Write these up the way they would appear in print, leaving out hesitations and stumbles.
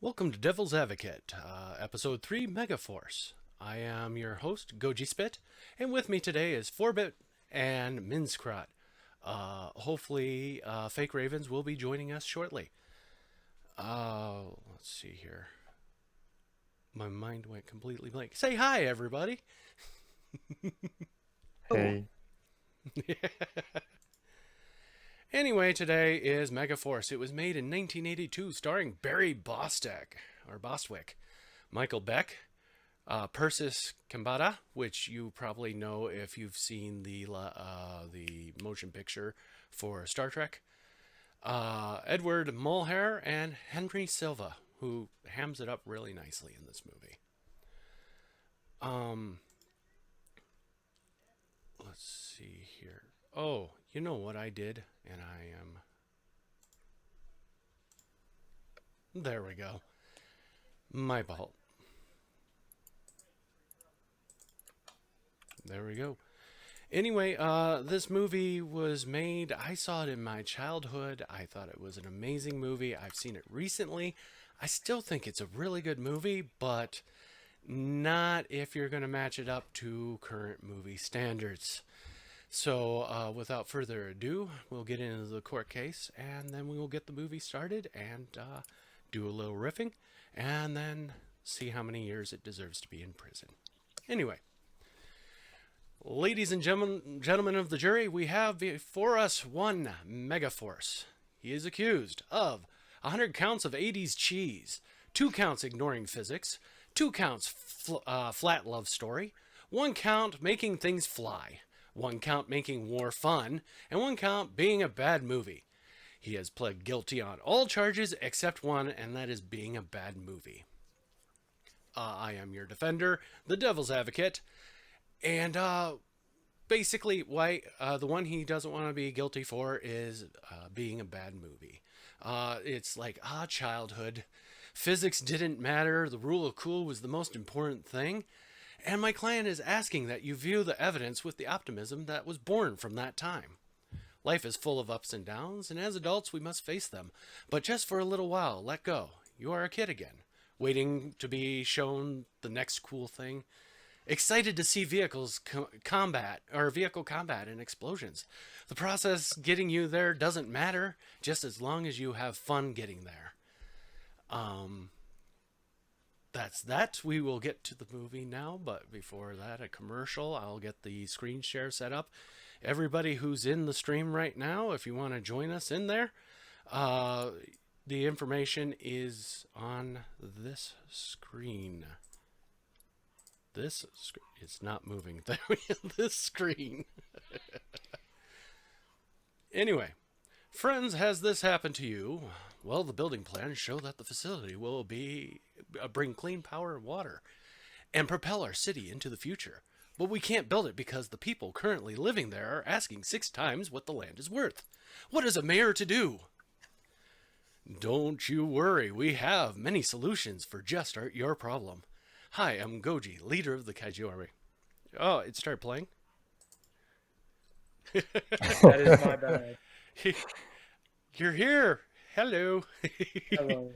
Welcome to Devil's Advocate, Episode 3, Megaforce. I am your host, Goji Spit, and with me today is 4-Bit and Minskrat. Hopefully, FakRavens will be joining us shortly. Let's see here. My mind went completely blank. Say hi, everybody! Hey, Anyway, today is Megaforce. It was made in 1982, starring Barry Bostwick, Michael Beck, Persis Kambata, which you probably know if you've seen the motion picture for Star Trek, Edward Mulhare, and Henry Silva, who hams it up really nicely in this movie. Let's see here. Oh, you know what I did, and I am. There we go. My fault. There we go. Anyway, this movie was made. I saw it in my childhood. I thought it was an amazing movie. I've seen it recently. I still think it's a really good movie, but not if you're going to match it up to current movie standards. So, without further ado, we'll get into the court case, and then we will get the movie started and do a little riffing, and then see how many years it deserves to be in prison. Anyway, ladies and gentlemen of the jury, we have before us one Megaforce. He is accused of 100 counts of 80s cheese, 2 counts ignoring physics, 2 counts flat love story, 1 count making things fly, 1 count making war fun, and 1 count being a bad movie. He has pled guilty on all charges except one, and that is being a bad movie. I am your defender, the Devil's Advocate, and basically, the one he doesn't want to be guilty for is being a bad movie. It's like, childhood. Physics didn't matter. The rule of cool was the most important thing. And my client is asking that you view the evidence with the optimism that was born from that time. Life is full of ups and downs, and as adults we must face them. But just for a little while, let go. You are a kid again, waiting to be shown the next cool thing. Excited to see vehicle combat and explosions. The process getting you there doesn't matter, just as long as you have fun getting there. That's that. We will get to the movie now, but before that, a commercial. I'll get the screen share set up. Everybody who's in the stream right now, if you want to join us in there, the information is on this screen. It's not moving. This screen. Anyway, friends, has this happened to you? Well, the building plans show that the facility will bring clean power and water and propel our city into the future. But we can't build it because the people currently living there are asking 6 times what the land is worth. What is a mayor to do? Don't you worry, we have many solutions for just your problem. Hi, I'm Goji, leader of the Kaiju Army. Oh, it started playing? That is my bad. You're here. Hello. Hello.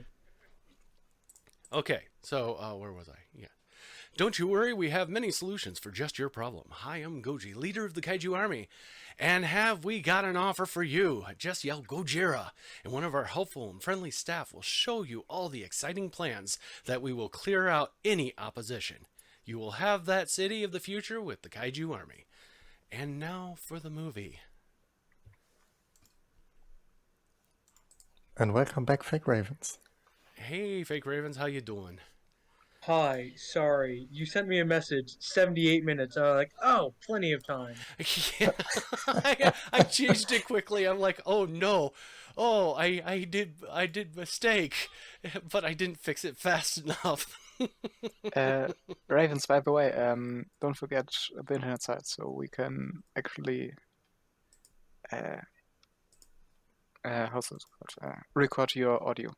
Okay, so where was I? Yeah. Don't you worry, we have many solutions for just your problem. Hi, I'm Goji, leader of the Kaiju Army. And have we got an offer for you? Just yell Gojira, and one of our helpful and friendly staff will show you all the exciting plans that we will clear out any opposition. You will have that city of the future with the Kaiju Army. And now for the movie. and welcome back, FakRavens. Hey, FakRavens, how you doing? Hi, sorry. You sent me a message 78 minutes. I was like, oh, plenty of time. Yeah, I changed it quickly. I'm like, oh no, I did mistake, but I didn't fix it fast enough. Ravens, by the way, don't forget the internet site so we can actually how's it called? Record your audio.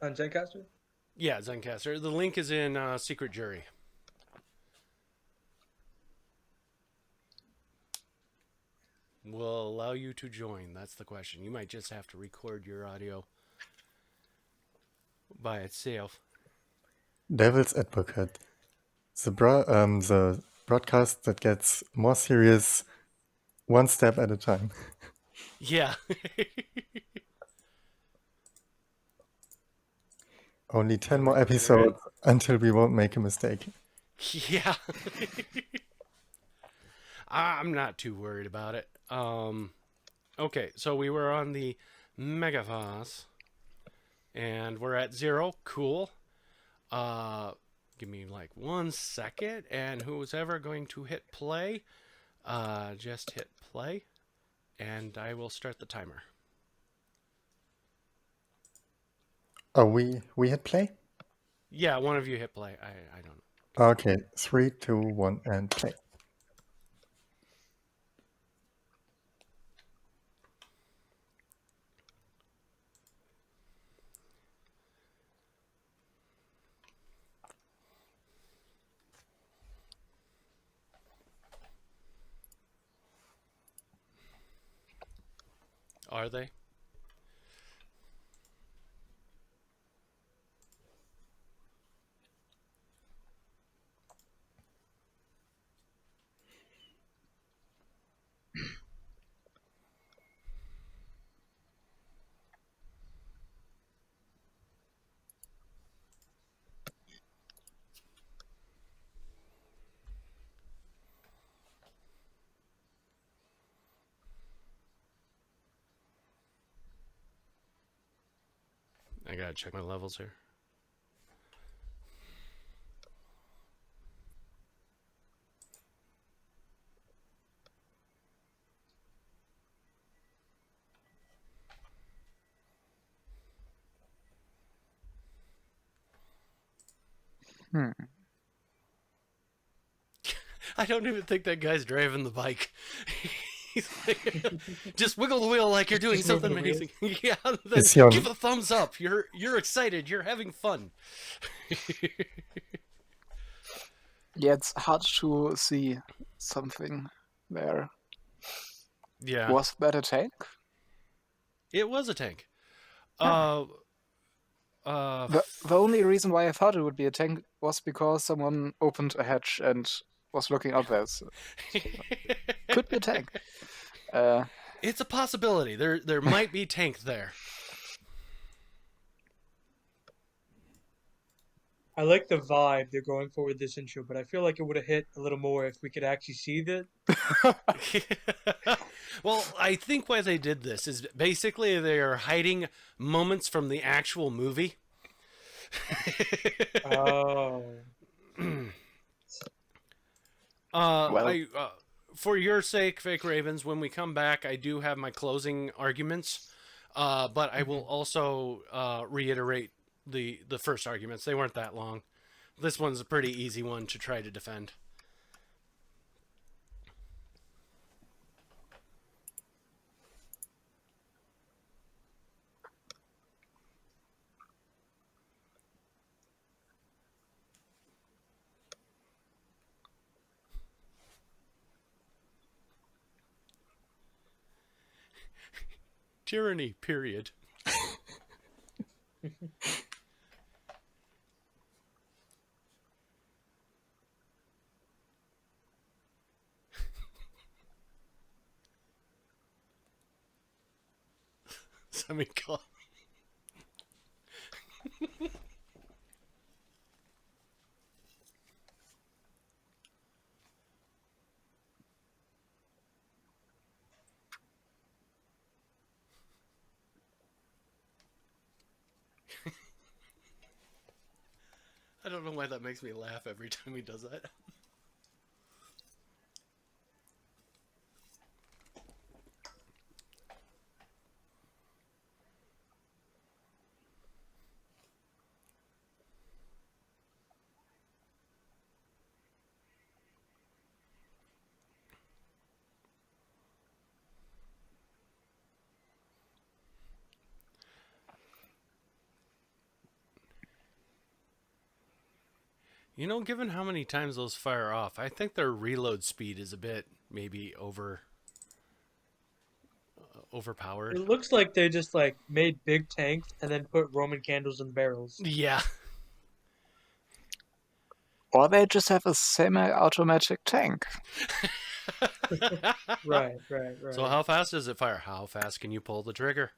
On Zencaster? Yeah, Zencaster. The link is in Secret Jury. will allow you to join? That's the question. You might just have to record your audio by itself. Devil's advocate. The broadcast that gets more serious one step at a time. Yeah. Only 10 Are more we ready? episodes until we won't make a mistake. Yeah. I'm not too worried about it. Okay, so we were on the Megaforce, and we're at 0. Cool. Give me like 1 second, and who's ever going to hit play, just hit play, and I will start the timer. Oh, we hit play? Yeah, one of you hit play. I don't know. Okay, 3, 2, 1, and play. Are they? I gotta check my levels here. I don't even think that guy's driving the bike. He's like, just wiggle the wheel like you're doing Just something moving the amazing. Yeah, Is he on- give a thumbs up. You're excited. You're having fun. Yeah, it's hard to see something there. Yeah, Was that a tank? it was a tank. The only reason why I thought it would be a tank was because someone opened a hatch and was looking out there. So could be a tank. It's a possibility. There might be tank there. I like the vibe they're going for with this intro, but I feel like it would have hit a little more if we could actually see that. Well, I think why they did this is basically they are hiding moments from the actual movie. Oh. Well. For your sake, FakRavens, when we come back, I do have my closing arguments, but I will also reiterate the first arguments. They weren't that long. This one's a pretty easy one to try to defend. Tyranny, period. Semicolon. I don't know why that makes me laugh every time he does that. You know, given how many times those fire off, I think their reload speed is a bit maybe over. overpowered. It looks like they just like made big tanks and then put Roman candles in barrels. Yeah. Or they just have a semi-automatic tank. Right. So how fast does it fire? How fast can you pull the trigger?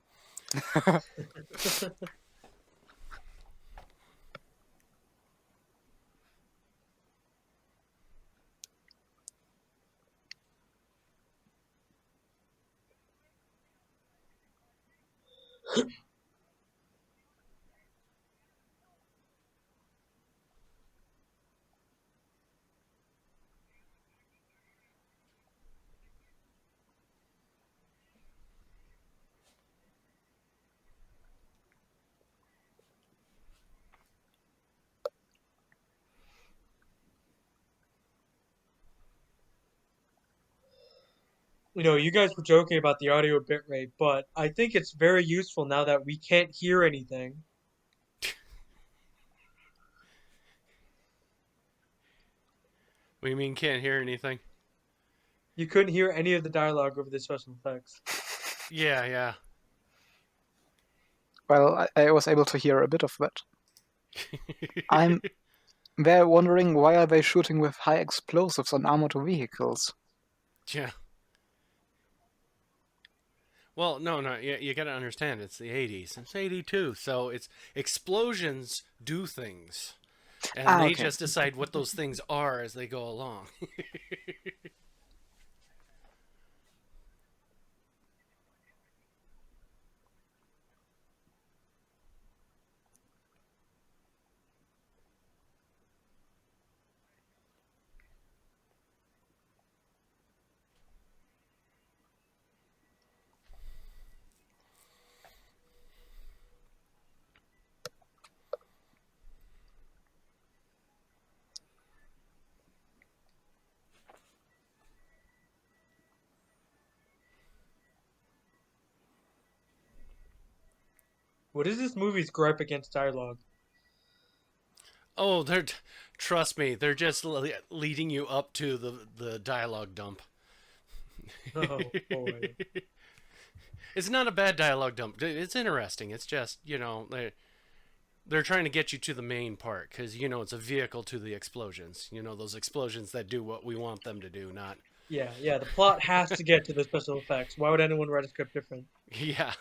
You guys were joking about the audio bitrate, but I think it's very useful now that we can't hear anything. What do you mean can't hear anything? You couldn't hear any of the dialogue over the special effects. Yeah. Well, I was able to hear a bit of that. I'm there wondering, why are they shooting with high explosives on armored vehicles? Yeah. Well, no. You got to understand, it's the 80s. It's 82, so it's explosions do things. And they Okay. just decide what those things are as they go along. What is this movie's gripe against dialogue? Oh, trust me, they're just leading you up to the dialogue dump. Oh boy. It's not a bad dialogue dump. It's interesting. It's just, they're trying to get you to the main part because, it's a vehicle to the explosions. Those explosions that do what we want them to do, not. Yeah, the plot has to get to the special effects. Why would anyone write a script different? Yeah.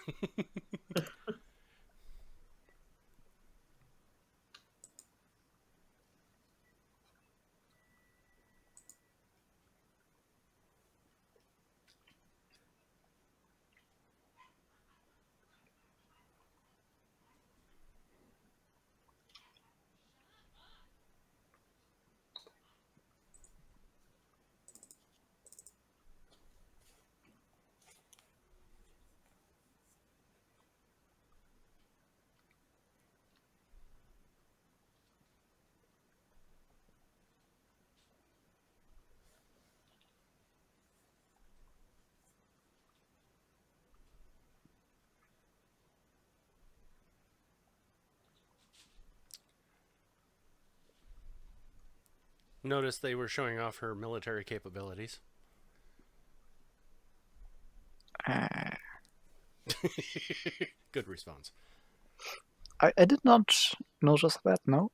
Notice they were showing off her military capabilities. Good response. I did not notice that, no?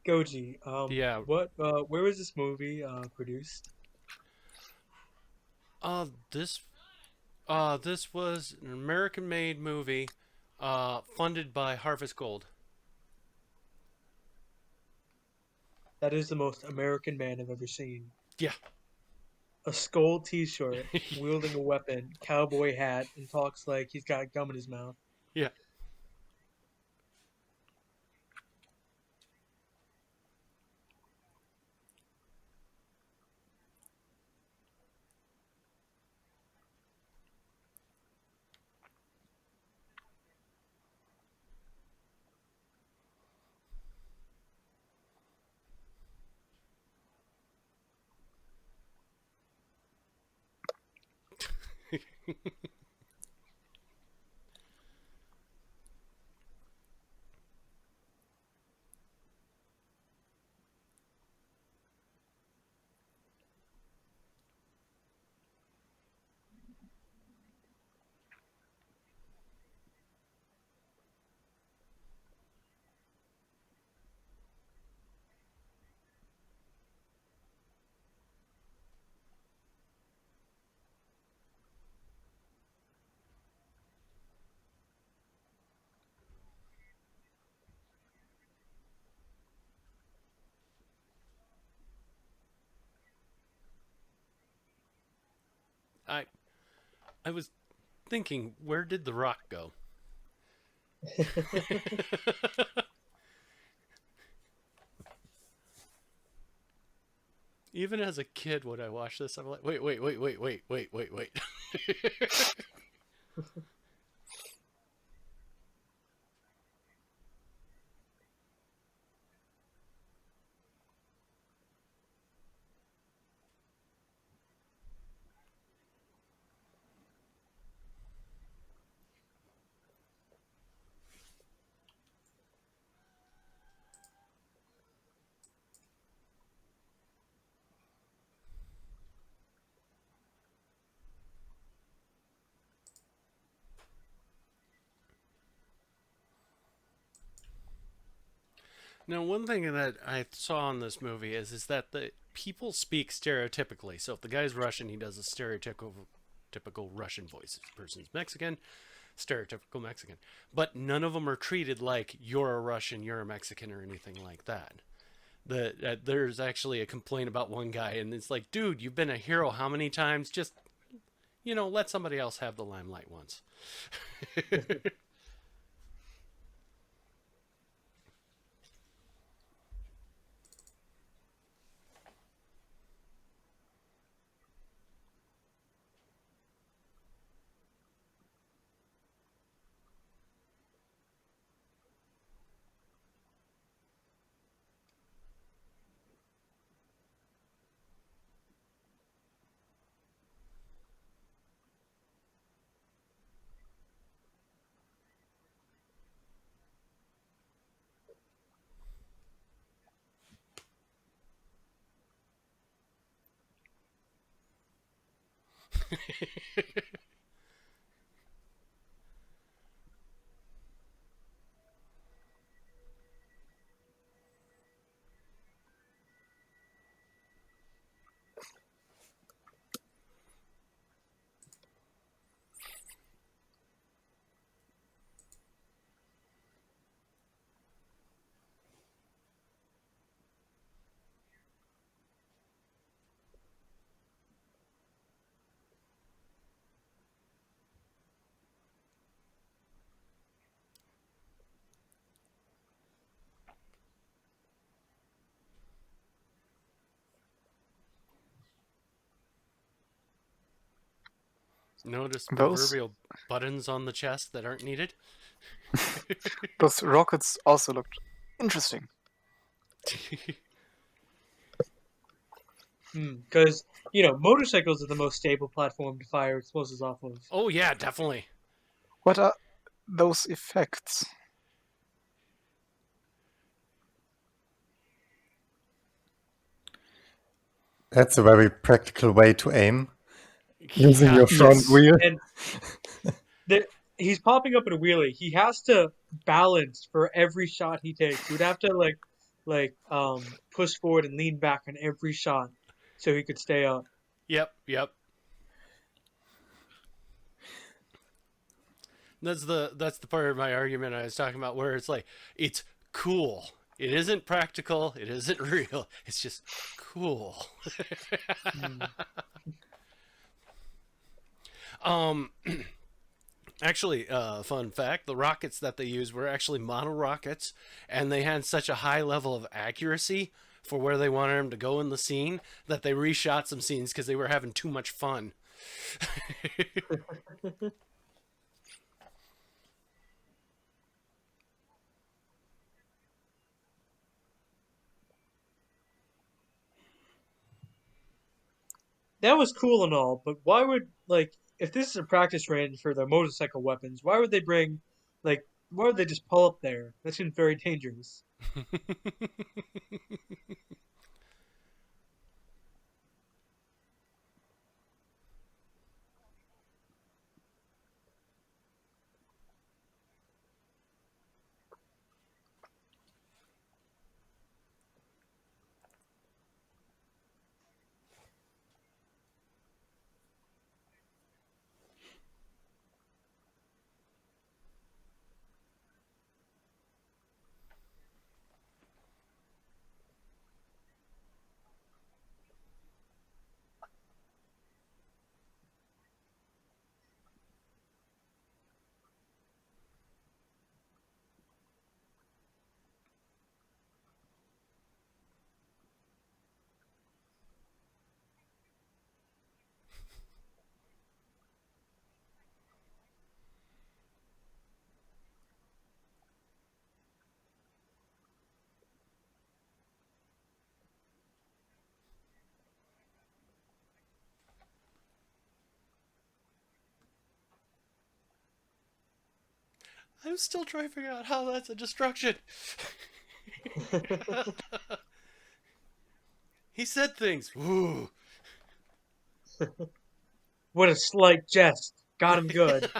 Goji, Yeah. where was this movie produced? Uh, this this was an American-made movie, funded by Harvest Gold. That is the most American man I've ever seen. Yeah. A skull T-shirt, wielding a weapon, cowboy hat, and talks like he's got gum in his mouth. Yeah. I I was thinking, where did The Rock go? Even as a kid, when I watched this, I'm like, wait. Now, one thing that I saw in this movie is that the people speak stereotypically. So if the guy's Russian, he does a typical Russian voice. If the person's Mexican, stereotypical Mexican. But none of them are treated like you're a Russian, you're a Mexican, or anything like that. There's actually a complaint about one guy, and it's like, dude, you've been a hero how many times? Just let somebody else have the limelight once. Notice Those proverbial buttons on the chest that aren't needed. those rockets also looked interesting. Because motorcycles are the most stable platform to fire explosives off of. Oh yeah, definitely. What are those effects? That's a very practical way to aim, using Yeah. your front Yes. wheel. And he's popping up in a wheelie. He has to balance for every shot he takes. He would have to push forward and lean back on every shot so he could stay up. Yep. That's the part of my argument I was talking about where it's like it's cool. It isn't practical. It isn't real. It's just cool. Mm. Um, Actually, fun fact: the rockets that they used were actually model rockets, and they had such a high level of accuracy for where they wanted them to go in the scene that they reshot some scenes because they were having too much fun. That was cool and all, but why would if this is a practice range for the motorcycle weapons, why would they bring why would they just pull up there? That seems very dangerous. I'm still trying to figure out how that's a destruction. He said things. Ooh. What a slight jest. Got him good.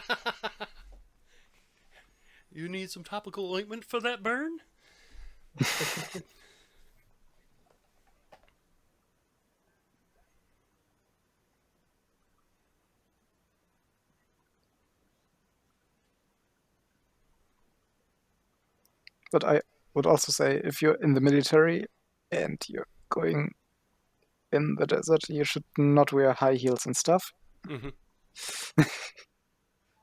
You need some topical ointment for that burn? But I would also say if you're in the military and you're going in the desert, you should not wear high heels and stuff. Mm-hmm.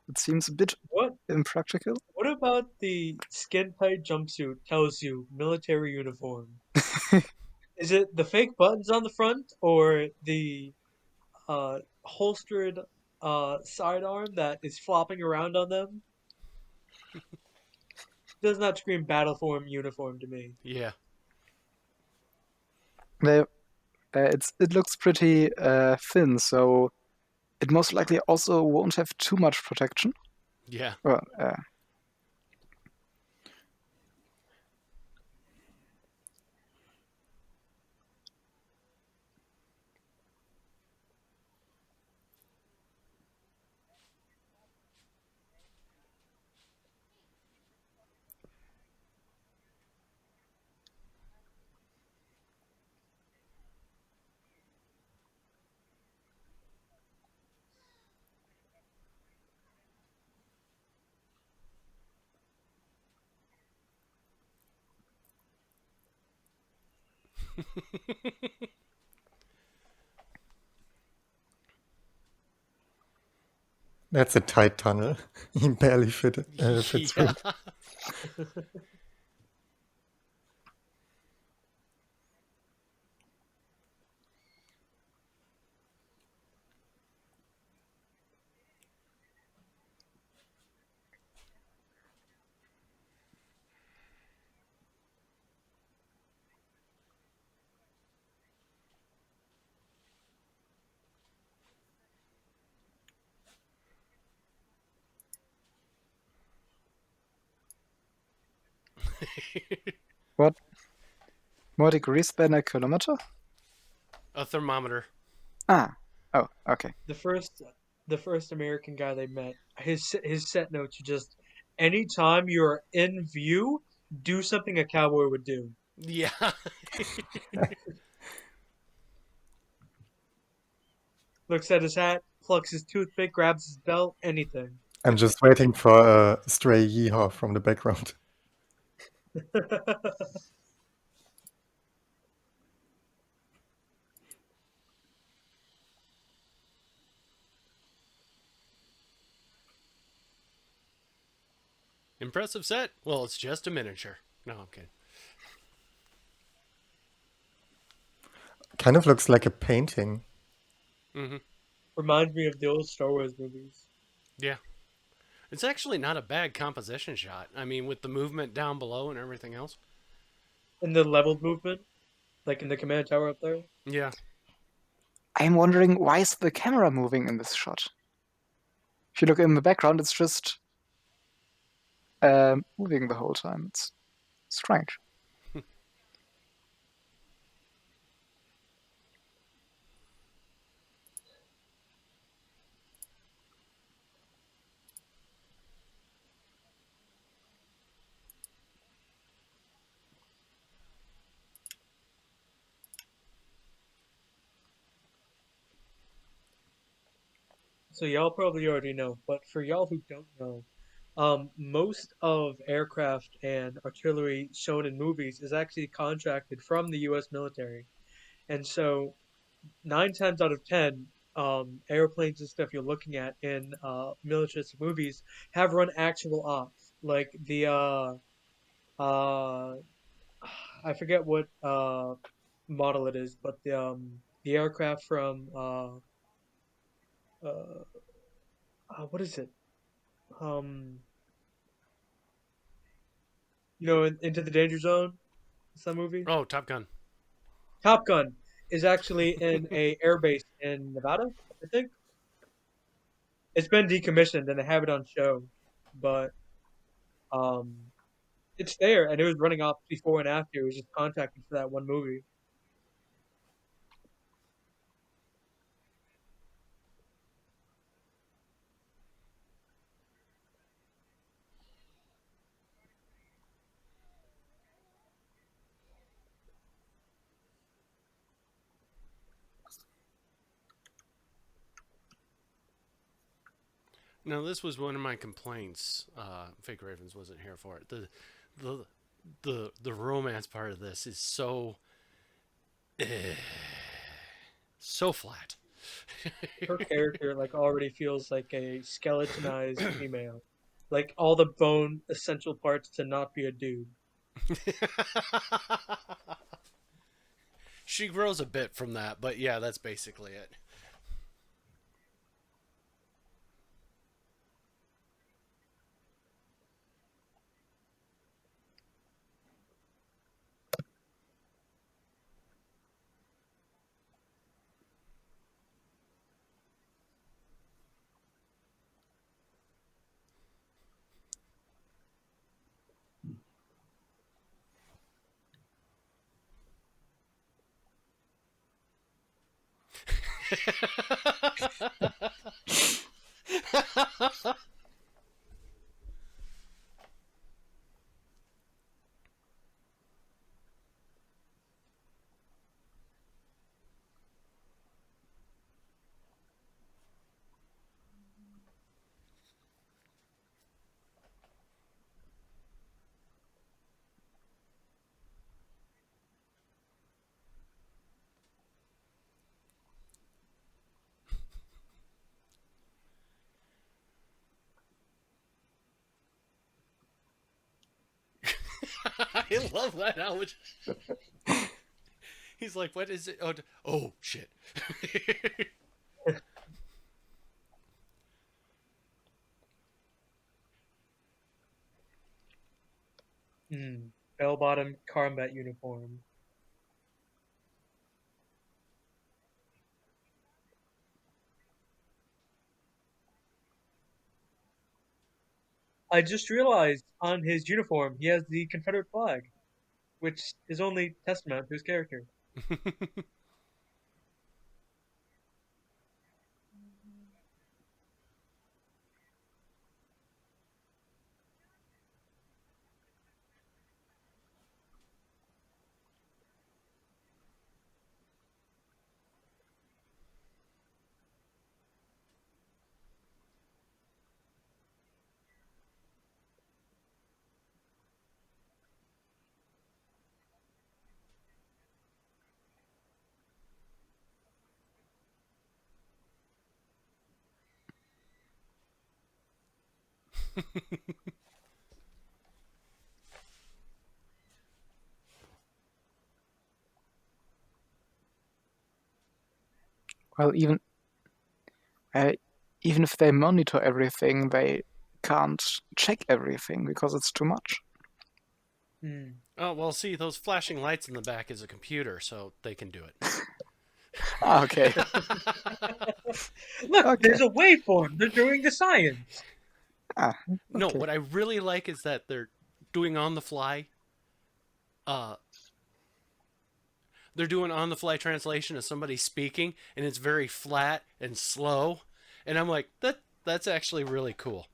It seems a bit What impractical. what about the skin tight jumpsuit tells you military uniform? Is it the fake buttons on the front or the holstered sidearm that is flopping around on them? Does not scream battle form uniform to me. Yeah. They, it looks pretty thin, so it most likely also won't have too much protection. Yeah. Well, That's a tight tunnel. He barely fits through. Yeah. what? More degrees than a kilometer? A thermometer. Ah. Oh, okay. The first American guy they met, his set notes are just anytime you're in view, do something a cowboy would do. Yeah. Looks at his hat, plucks his toothpick, grabs his belt, anything. I'm just waiting for a stray yeehaw from the background. Impressive set. Well, it's just a miniature. No, I'm kidding. Kind of looks like a painting. Mm-hmm. Reminds me of the old Star Wars movies. Yeah. It's actually not a bad composition shot. I mean, with the movement down below and everything else. And the leveled movement, like in the command tower up there. Yeah. I'm wondering, why is the camera moving in this shot? If you look in the background, it's just moving the whole time. It's strange. So y'all probably already know, but for y'all who don't know, most of aircraft and artillery shown in movies is actually contracted from the U.S. military, and so 9 times out of 10, airplanes and stuff you're looking at in militaristic movies have run actual ops, like uh, I forget what model it is, but the aircraft from uh, what is it? Um, Into the Danger Zone, some movie. Oh, Top Gun. Top Gun is actually in a air base in Nevada, I think. It's been decommissioned and they have it on show, but um, it's there and it was running off before and after. It was just contracted for that one movie. Now, this was one of my complaints. Fake Ravens wasn't here for it. The the romance part of this is so flat. Her character like already feels like a skeletonized female, like all the bone essential parts to not be a dude. She grows a bit from that, but yeah, that's basically it. I love that. How much he's like, what is it? Oh shit. Bell-bottom combat uniform. I just realized on his uniform he has the Confederate flag, which is only testament to his character. Well, uh, even if they monitor everything, they can't check everything because it's too much. Oh, well, see, those flashing lights in the back is a computer, so they can do it. Okay. Look, Okay. there's a waveform. They're doing the science. No, Okay. what I really like is that they're doing on the fly. They're doing on the fly translation of somebody speaking, and it's very flat and slow. And I'm like, that's actually really cool.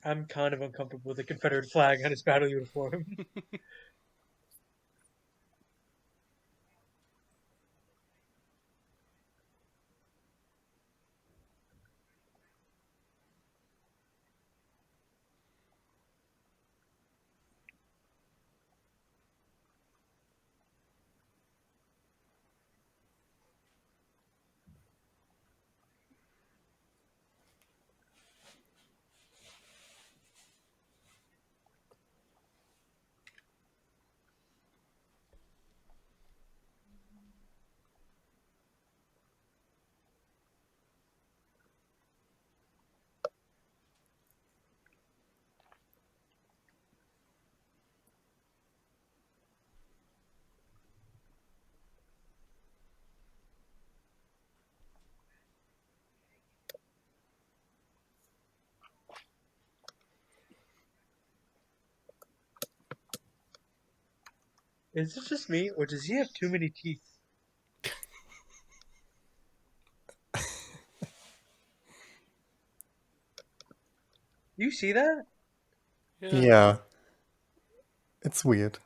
I'm kind of uncomfortable with the Confederate flag on his battle uniform. Is it just me, or does he have too many teeth? You see that? Yeah. Yeah, it's weird.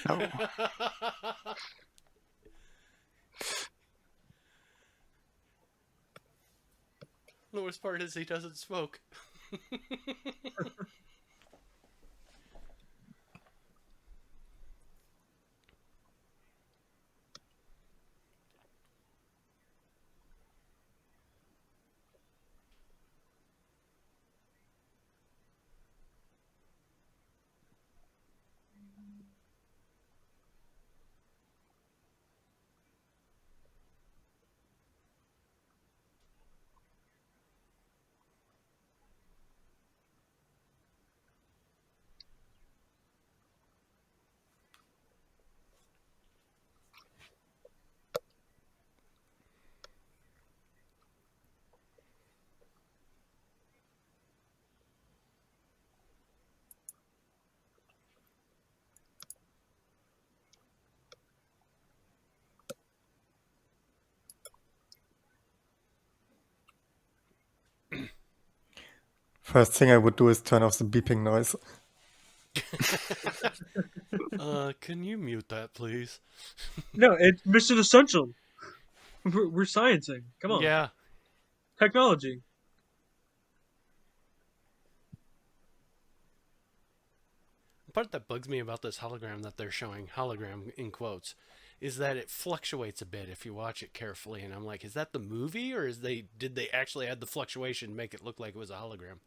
No. The worst part is he doesn't smoke. First thing I would do is turn off the beeping noise. Can you mute that, please? No, it's Mission Essential. We're sciencing. Come on. Yeah. Technology. The part that bugs me about this hologram that they're showing, hologram in quotes, is that it fluctuates a bit if you watch it carefully. And I'm like, is that the movie, or did they actually add the fluctuation to make it look like it was a hologram?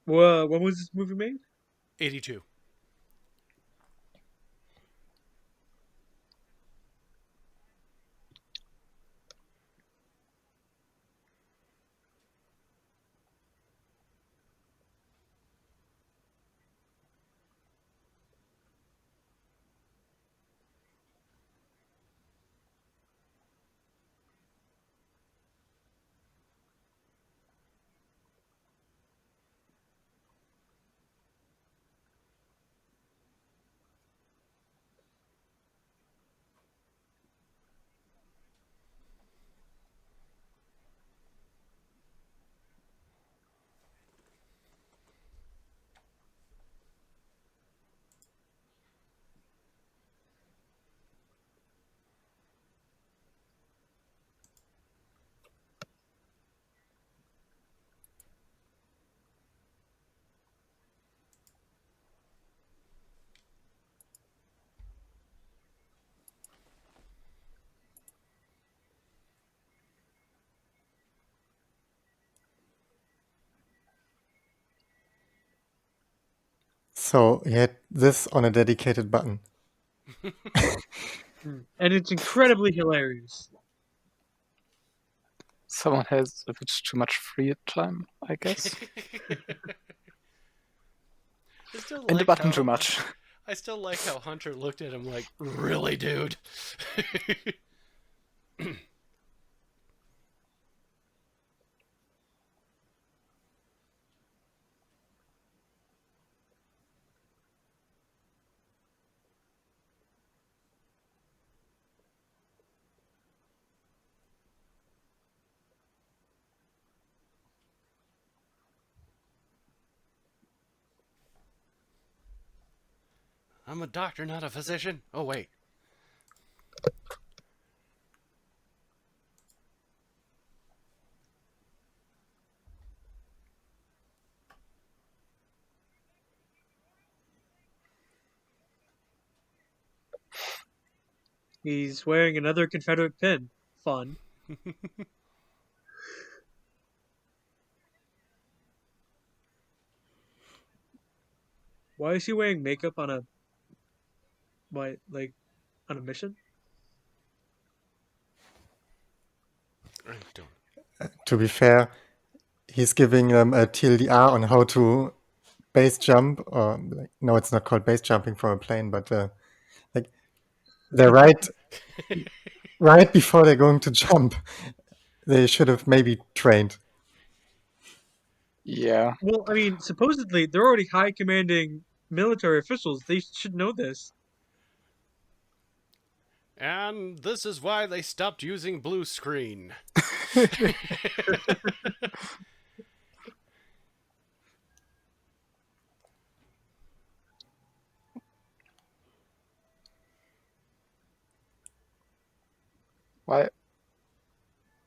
When was this movie made? 82. So he had this on a dedicated button. And it's incredibly hilarious. Someone has a bit too much free time, I guess. I still And the like button how, too much. I still like how Hunter looked at him like, really, dude? I'm a doctor, not a physician. Oh, wait. He's wearing another Confederate pin. Fun. Why is he wearing makeup on a on a mission? I don't. To be fair, he's giving them a TLDR on how to base jump, or no, it's not called base jumping from a plane, but like they're right before they're going to jump. They should have maybe trained. Yeah. Well, I mean, supposedly they're already high commanding military officials. They should know this. And this is why they stopped using blue screen. Why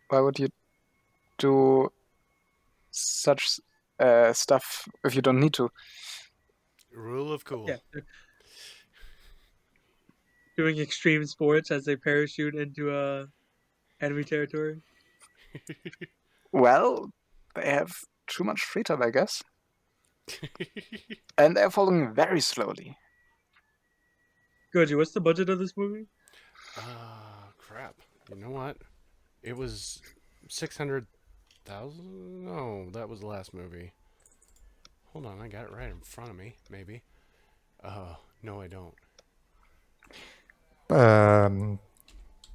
would you do such stuff if you don't need to? Rule of cool. Yeah. Doing extreme sports as they parachute into enemy territory. Well, they have too much free time, I guess. And they're following very slowly. Goji, what's the budget of this movie? Crap. You know what? It was 600,000? No, that was the last movie. Hold on, I got it right in front of me, maybe. No, I don't.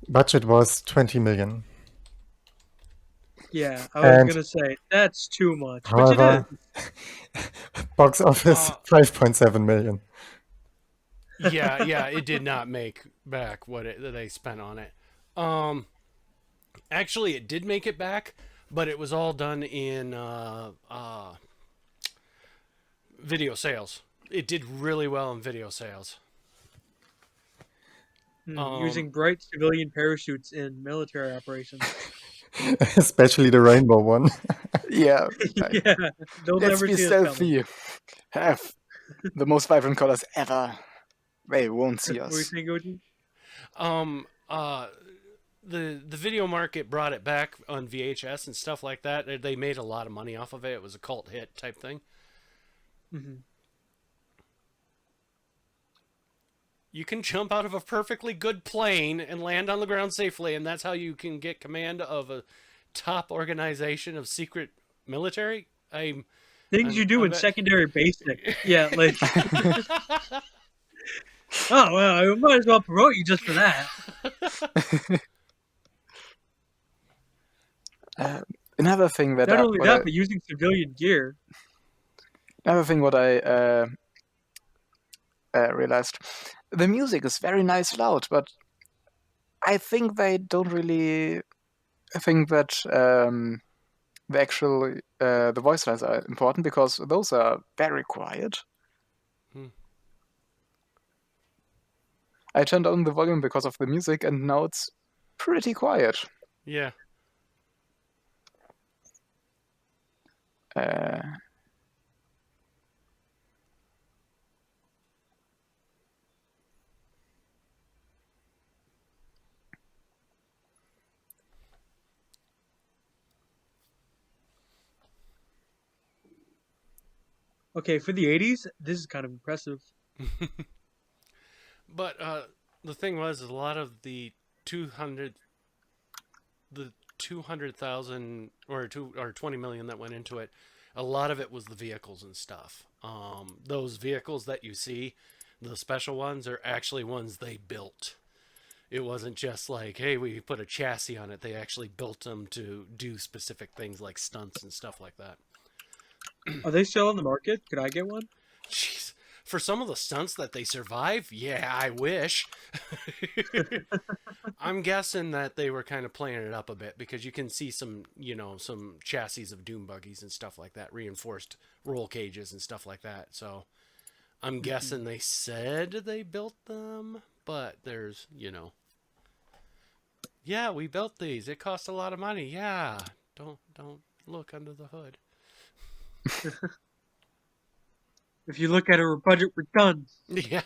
Budget was 20 million. Yeah, I was And gonna say that's too much, which it however, is. box office 5.7 million. Yeah, it did not make back what they spent on it. Actually, it did make it back, but it was all done in video sales. It did really well in video sales. Using bright civilian parachutes in military operations. Especially the rainbow one. Yeah, like, Yeah, they'll let's never be see us coming. stealthy. Have the most vibrant colors ever. They won't see What were you us. saying, Goji? Um, uh, the video market brought it back on VHS and stuff like that. They made a lot of money off of it. It was a cult hit type thing. Mm-hmm. You can jump out of a perfectly good plane and land on the ground safely, and that's how you can get command of a top organization of secret military. Things you do I in bet. secondary basic. Yeah, like, oh, well, I might as well promote you just for that. Another thing that Not I, only what that, I but using civilian gear. another thing what I realized, the music is very nice loud, but I think they don't really think that the actual the voice lines are important because those are very quiet. Hmm. I turned on the volume because of the music, and now it's pretty quiet. Yeah. Uh, Okay, for the 80s, this is kind of impressive. But the thing was, a lot of the 200, the 200,000 or 20 million that went into it, a lot of it was the vehicles and stuff. Those vehicles that you see, the special ones, are actually ones they built. It wasn't just like, hey, we put a chassis on it. They actually built them to do specific things like stunts and stuff like that. Are they still on the market? Could I get one? Jeez. For some of the stunts that they survive, yeah, I wish. I'm guessing that they were kind of playing it up a bit because you can see some, some chassis of doom buggies and stuff like that, reinforced roll cages and stuff like that. So I'm guessing they said they built them, but there's, yeah, we built these. It cost a lot of money. Yeah, don't look under the hood. If you look at our budget, we're done. Yeah.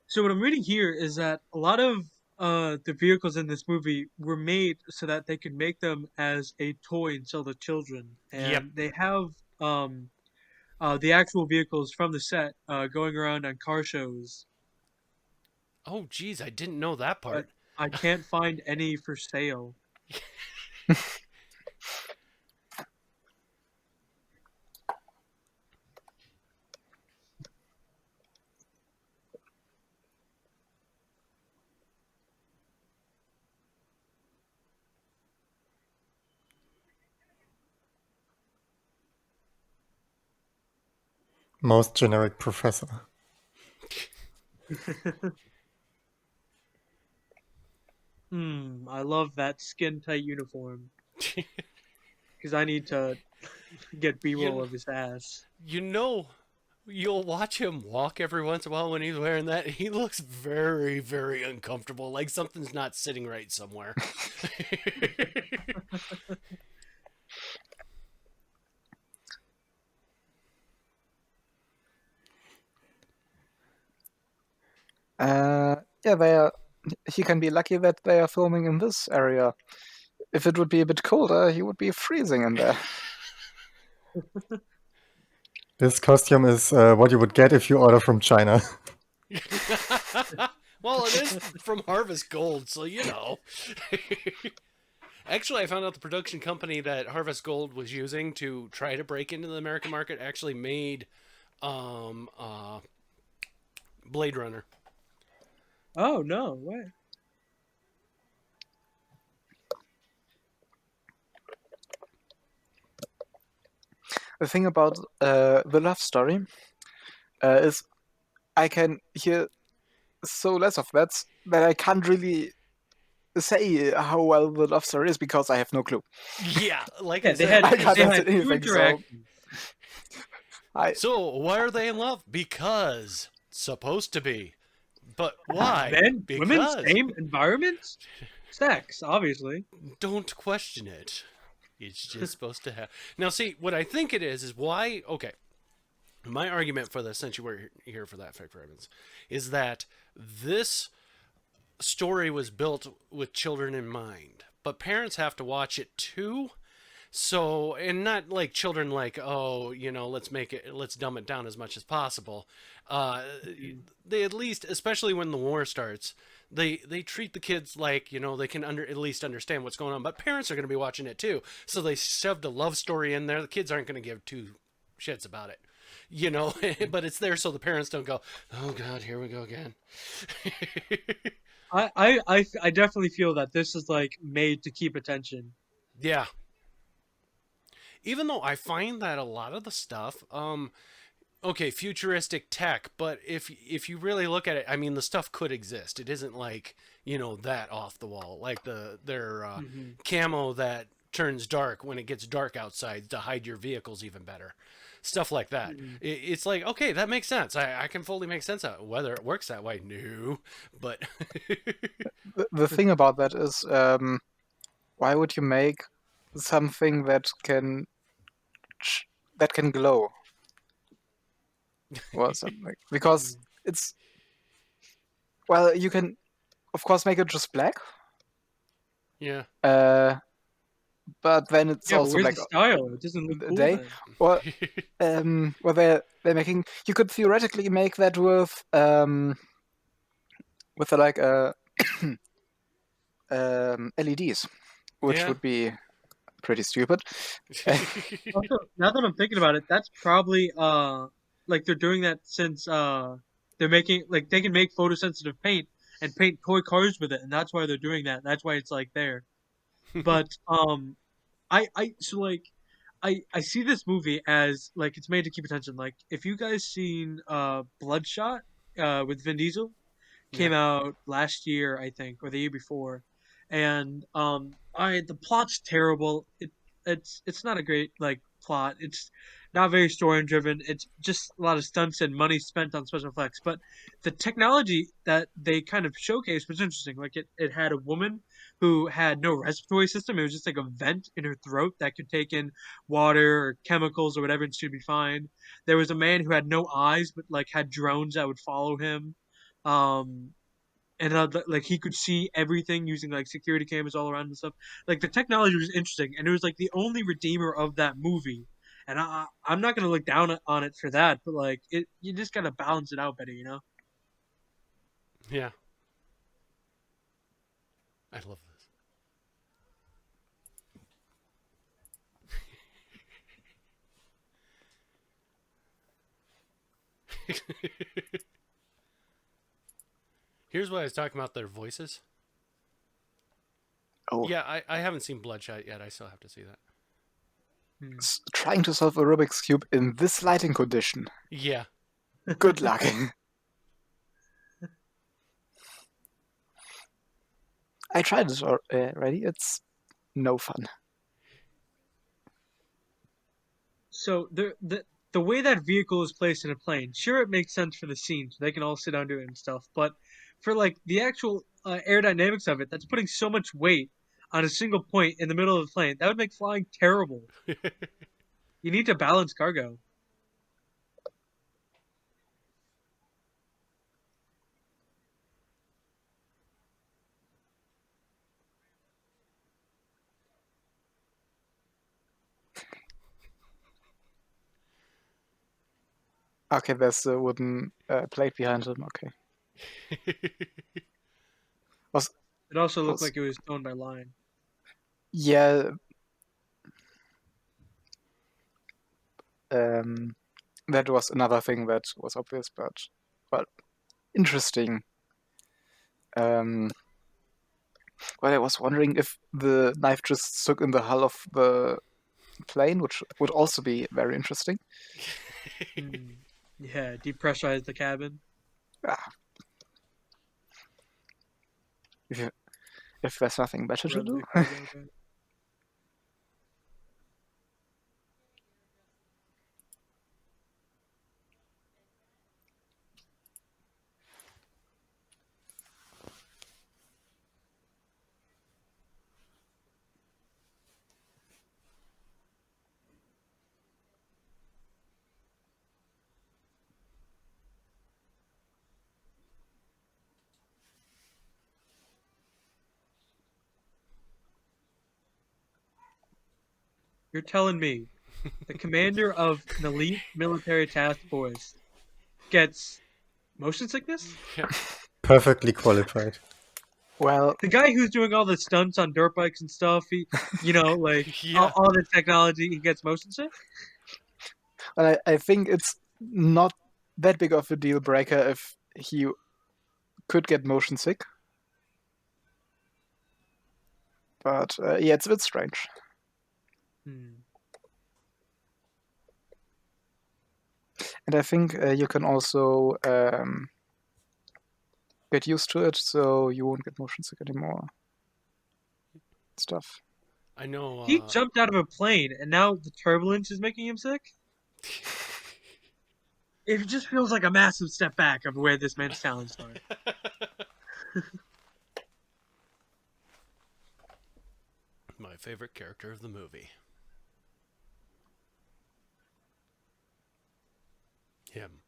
So what I'm reading here is that a lot of the vehicles in this movie were made so that they could make them as a toy and sell to children, Yep. and they have the actual vehicles from the set going around on car shows, Oh, geez, I didn't know that but part. I can't find any for sale. Most generic professor. I love that skin tight uniform because I need to get B-roll you, of his ass. you know, you'll watch him walk every once in a while when he's wearing that. He looks very, very uncomfortable, like something's not sitting right somewhere. Yeah, he can be lucky that they are filming in this area. If it would be a bit colder, he would be freezing in there. This costume is what you would get if you order from China. Well, it is from Harvest Gold, so you know. Actually, I found out the production company that Harvest Gold was using to try to break into the American market actually made um, uh, Blade Runner. Oh no way. The thing about the love story is I can hear so less of that I can't really say how well the love story is because I have no clue. Yeah, like Yeah, I said, I can't they answer had two anything, so interactions. so why are they in love? Because supposed to be. But why? Men, women, Because. same environment, sex, obviously. Don't question it. It's just supposed to have. Now, see, what I think it is why. Okay, my argument for this, since you were here for that, FakRavens, is that this story was built with children in mind, but parents have to watch it too. So, and not like children, like, oh, you know, let's dumb it down as much as possible. Uh, they at least, especially when the war starts, they treat the kids like, you know, they can at least understand what's going on. But parents are going to be watching it too, so they shoved a love story in there. The kids aren't going to give two shits about it, you know. But it's there so the parents don't go, oh God, here we go again. I definitely feel that this is like made to keep attention. Yeah. Even though I find that a lot of the stuff, okay, futuristic tech, but if you really look at it, I mean, the stuff could exist. It isn't like, you know, that off the wall, like their Hmm. camo that turns dark when it gets dark outside to hide your vehicles even better. Stuff like that. Hmm. It's like, okay, that makes sense. I can fully make sense of it. Whether it works that way, no. But the thing about that is, why would you make something that can glow or something? Because it's well, you can of course make it just black, yeah, but then it's Yeah, but also where's the like style? It doesn't look a cool day. then. Or well, they're making. You could theoretically make that with like LEDs, which yeah. would be pretty stupid. Also, now that I'm thinking about it, that's probably like they're doing that since they're making like they can make photosensitive paint and paint toy cars with it, and that's why they're doing that. That's why it's like there. But I so like I see this movie as like it's made to keep attention. Like if you guys seen Bloodshot with Vin Diesel, Yeah. came out last year, I think, or the year before, and I the plot's terrible. It's not a great like plot. It's not very story driven. It's just a lot of stunts and money spent on special effects. But the technology that they kind of showcased was interesting. Like it had a woman who had no respiratory system. It was just like a vent in her throat that could take in water or chemicals or whatever, and she'd be fine. There was a man who had no eyes, but like had drones that would follow him. Um, and like he could see everything using like security cameras all around and stuff. Like the technology was interesting, and it was like the only redeemer of that movie. And I'm not gonna look down on it for that, but like it, you just gotta balance it out better, you know. Yeah. I love this. Here's what I was talking about, their voices. Oh, Yeah, I haven't seen Bloodshot yet. I still have to see that. Hmm. trying to solve a Rubik's cube in this lighting condition. Yeah. Good luck. I tried it already. It's no fun. So the way that vehicle is placed in a plane, sure, it makes sense for the scene, so they can all sit under it and stuff. But for like the actual aerodynamics of it, that's putting so much weight on a single point in the middle of the plane. That would make flying terrible. You need to balance cargo. Okay, there's a wooden plate behind him. Okay. Was It also looked was like it was owned by Lion. yeah. That was another thing that was obvious, but interesting. Um, well, I was wondering if the knife just stuck in the hull of the plane, which would also be very interesting. Yeah, depressurize the cabin. Ah, if there's nothing better to Run do. the cargo bay. You're telling me the commander of an elite military task force gets motion sickness? Yeah. Perfectly qualified. Well, The guy who's doing all the stunts on dirt bikes and stuff, like Yeah. all the technology, he gets motion sick? I think it's not that big of a deal breaker if he could get motion sick. But yeah, it's a bit strange. And I think you can also get used to it, so you won't get motion sick anymore. Stuff. I know. He jumped out of a plane, and now the turbulence is making him sick? It just feels like a massive step back of where this man's talents are. My favorite character of the movie. Him.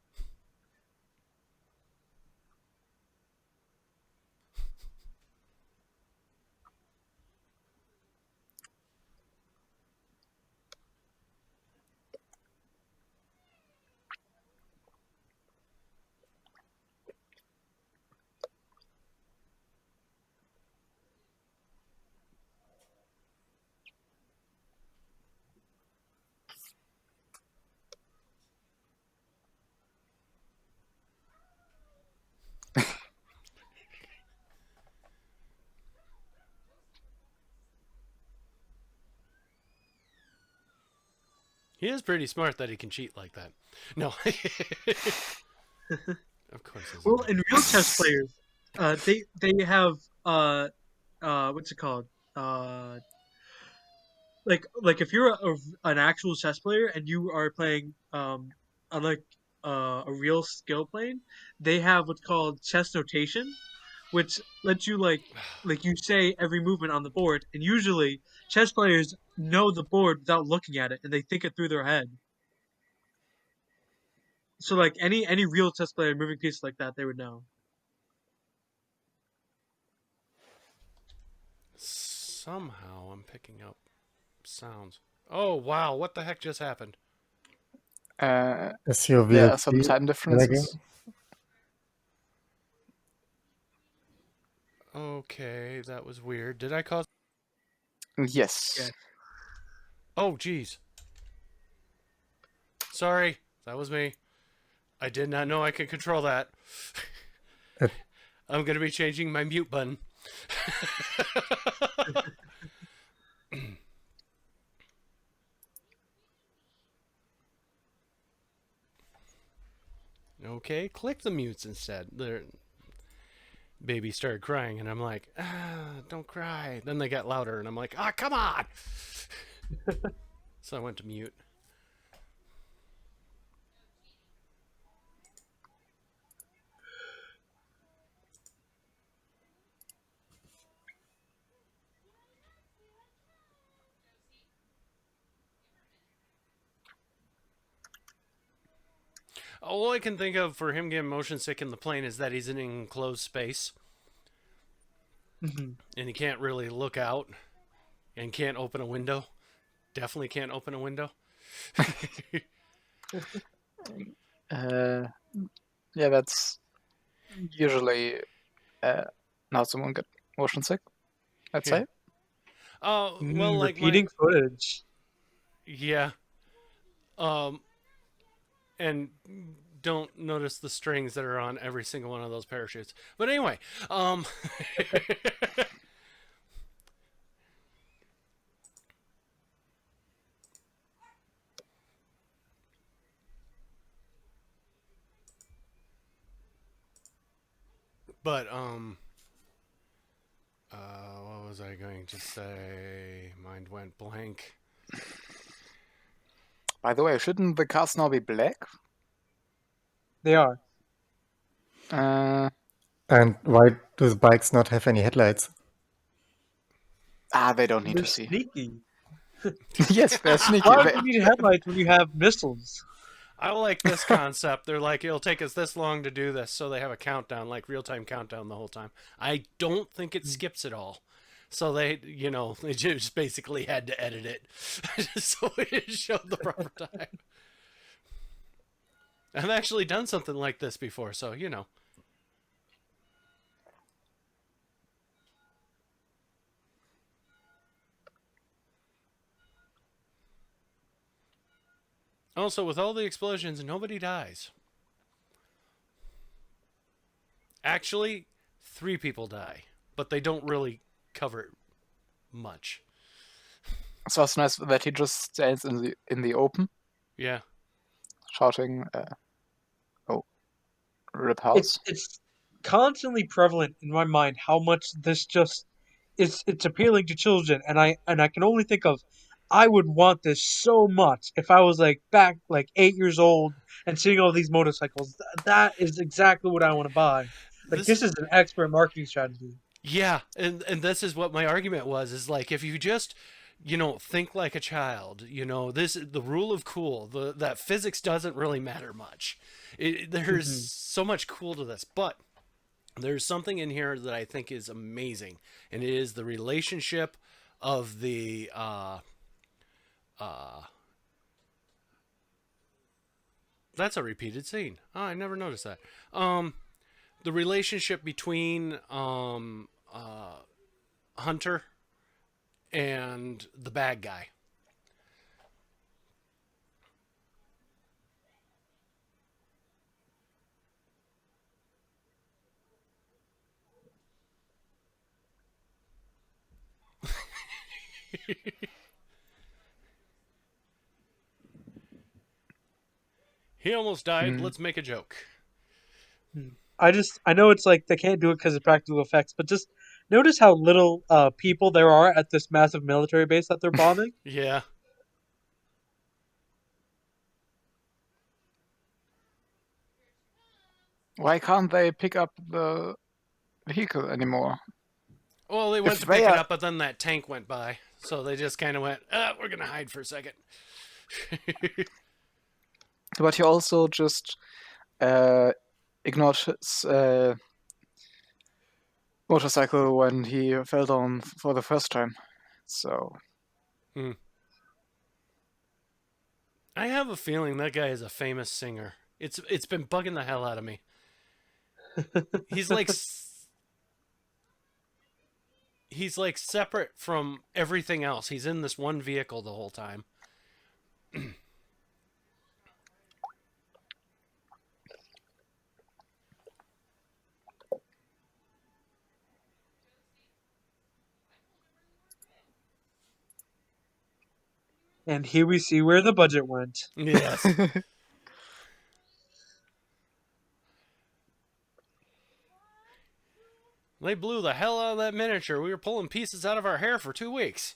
He is pretty smart that he can cheat like that. No. Of course. Well, in real chess players, they have what's it called? Like if you're an actual chess player and you are playing on like a real skill plane, they have what's called chess notation, which lets you like you say every movement on the board, and usually chess players know the board without looking at it and they think it through their head. So like any real chess player moving pieces like that, they would know. Somehow I'm picking up sounds. Oh, wow. What the heck just happened? Is your There are some VLC time lagging? differences. Okay, that was weird. Did I cause... Yes. Yeah. Oh, jeez. Sorry. That was me. I did not know I could control that. It- I'm going to be changing my mute button. Okay, click the mutes instead. Their baby started crying, and I'm like, don't cry. Then they got louder, and I'm like, come on. So I went to mute. All I can think of for him getting motion sick in the plane is that he's in an enclosed space. Mhm. And he can't really look out. And can't open a window. Definitely can't open a window. Yeah, that's usually not someone get motion sick, I'd Yeah. say. Well, like Repeating footage. yeah. Um, and don't notice the strings that are on every single one of those parachutes. But anyway, but what was I going to say? Mind went blank. By the way, shouldn't the cars now be black? They are. Uh, And why do the bikes not have any headlights? they don't need They're to see. sneaky. Yes, they're sneaky. Why would you need headlights when you have missiles? I like this concept. They're like, it'll take us this long to do this, so they have a countdown, like real time countdown the whole time. I don't think it skips it all. So they, they just basically had to edit it so it showed the proper time. I've actually done something like this before, so Also, with all the explosions, nobody dies. Actually, 3 people die, but they don't really cover it much. So it's nice that he just stands in the open, Yeah. shouting, "Oh, rip house." It's constantly prevalent in my mind how much this just it's appealing to children, and I can only think of I would want this so much if I was like back like 8 years old and seeing all these motorcycles. That is exactly what I want to buy. Like This this is an expert marketing strategy. Yeah, and this is what my argument was is like if you just think like a child, this the rule of cool, that physics doesn't really matter much. There's Mhm. so much cool to this, but there's something in here that I think is amazing, and it is the relationship of the that's a repeated scene. Oh, I never noticed that. The relationship between Hunter and the bad guy. He almost died. Mm. Let's make a joke. I know it's like they can't do it because of practical effects, but just notice how little people there are at this massive military base that they're bombing. Yeah. Why can't they pick up the vehicle anymore? Well, they went If to they pick it are- up, but then that tank went by. So they just kind of went, we're going to hide for a second. But he also just ignored his motorcycle when he fell down for the first time. So I have a feeling that guy is a famous singer. It's been bugging the hell out of me. He's like he's like separate from everything else. He's in this one vehicle the whole time. And here we see where the budget went. Yes. They blew the hell out of that miniature. We were pulling pieces out of our hair for 2 weeks.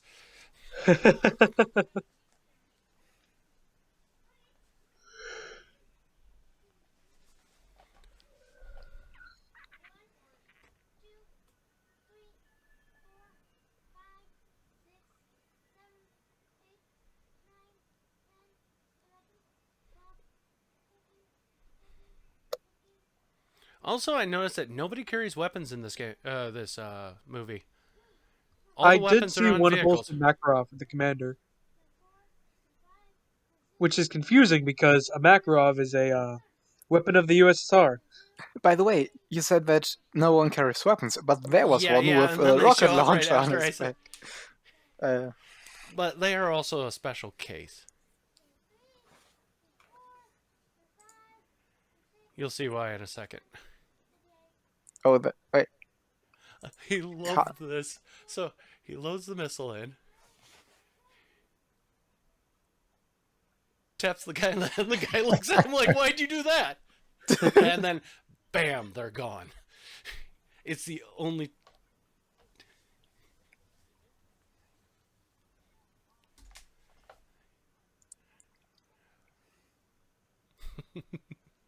Also, I noticed that nobody carries weapons in this game. This movie. All I the did weapons are see on one vehicles. holster Makarov with the commander, which is confusing because a Makarov is a weapon of the USSR. By the way, you said that no one carries weapons, but there was Yeah, one yeah, with and then a they rocket show up right launcher on after his I said. back. But they are also a special case. You'll see why in a second. Oh, wait. He loved this. So he loads the missile in, taps the guy, and the guy looks at him like, "Why'd you do that?" And then, bam, they're gone. It's the only.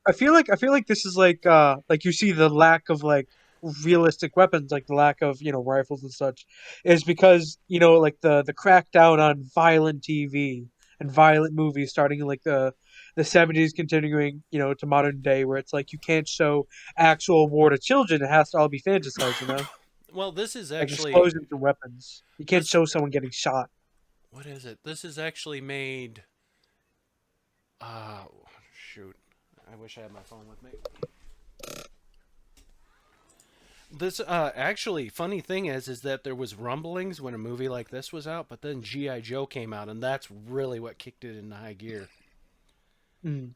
I feel like this is like you see the lack of like realistic weapons, like the lack of rifles and such, is because like the crackdown on violent TV and violent movies starting in like the 70s, continuing to modern day, where it's like you can't show actual war to children; it has to all be fantasized, Well, this is like actually explosions and weapons. You can't this. show someone getting shot. What is it? This is actually made. Uh, shoot. I wish I had my phone with me. This actually funny thing is that there was rumblings when a movie like this was out, but then GI Joe came out, and that's really what kicked it into high gear. Mm.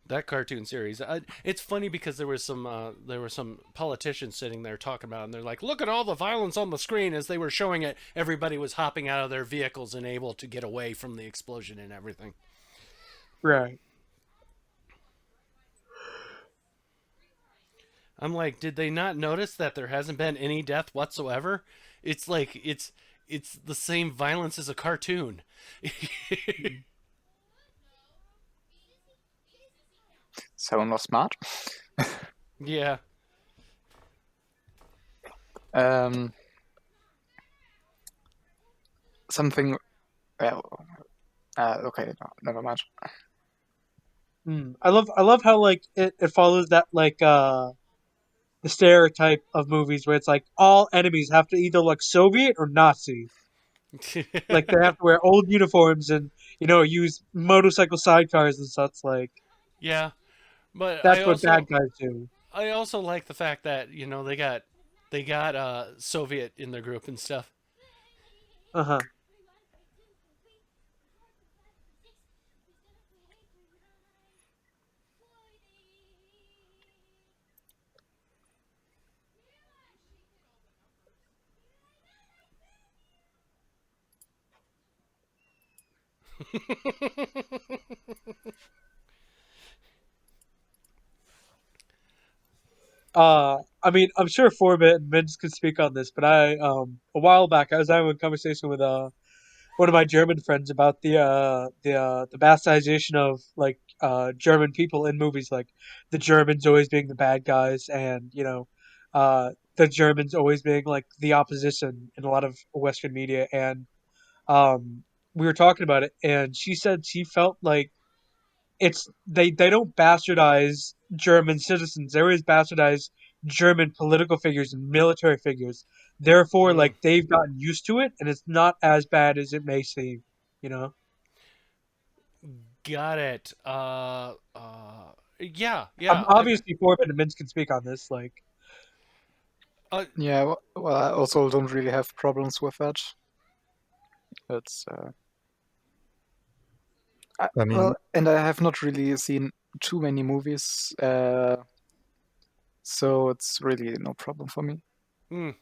That cartoon series. It's funny because there were some politicians sitting there talking about it, and they're like, "Look at all the violence on the screen." As they were showing it, everybody was hopping out of their vehicles and able to get away from the explosion and everything. Right. I'm like, did they not notice that there hasn't been any death whatsoever? It's like it's the same violence as a cartoon. Someone was smart. Yeah. Um, something. Well, okay, no, never mind. I love how like it follows that like the stereotype of movies where it's like all enemies have to either look Soviet or Nazi. Like they have to wear old uniforms and use motorcycle sidecars and such. Like Yeah, but that's what bad guys do. I also like the fact that they got Soviet in their group and stuff. Uh huh. I mean, I'm sure Forbit and Vince could speak on this, but I a while back I was having a conversation with one of my German friends about the bastardization of like German people in movies, like the Germans always being the bad guys, and the Germans always being like the opposition in a lot of Western media. And we were talking about it, and she said she felt like they don't bastardize German citizens. They always bastardize German political figures and military figures. Therefore, Mm, like they've gotten used to it, and it's not as bad as it may seem. You know, got it. Yeah, yeah. Obviously, Corbin and Minsk can speak on this. Like, Uh, Yeah, well, I also don't really have problems with that. It's I mean, well, and I have not really seen too many movies, so it's really no problem for me. mm,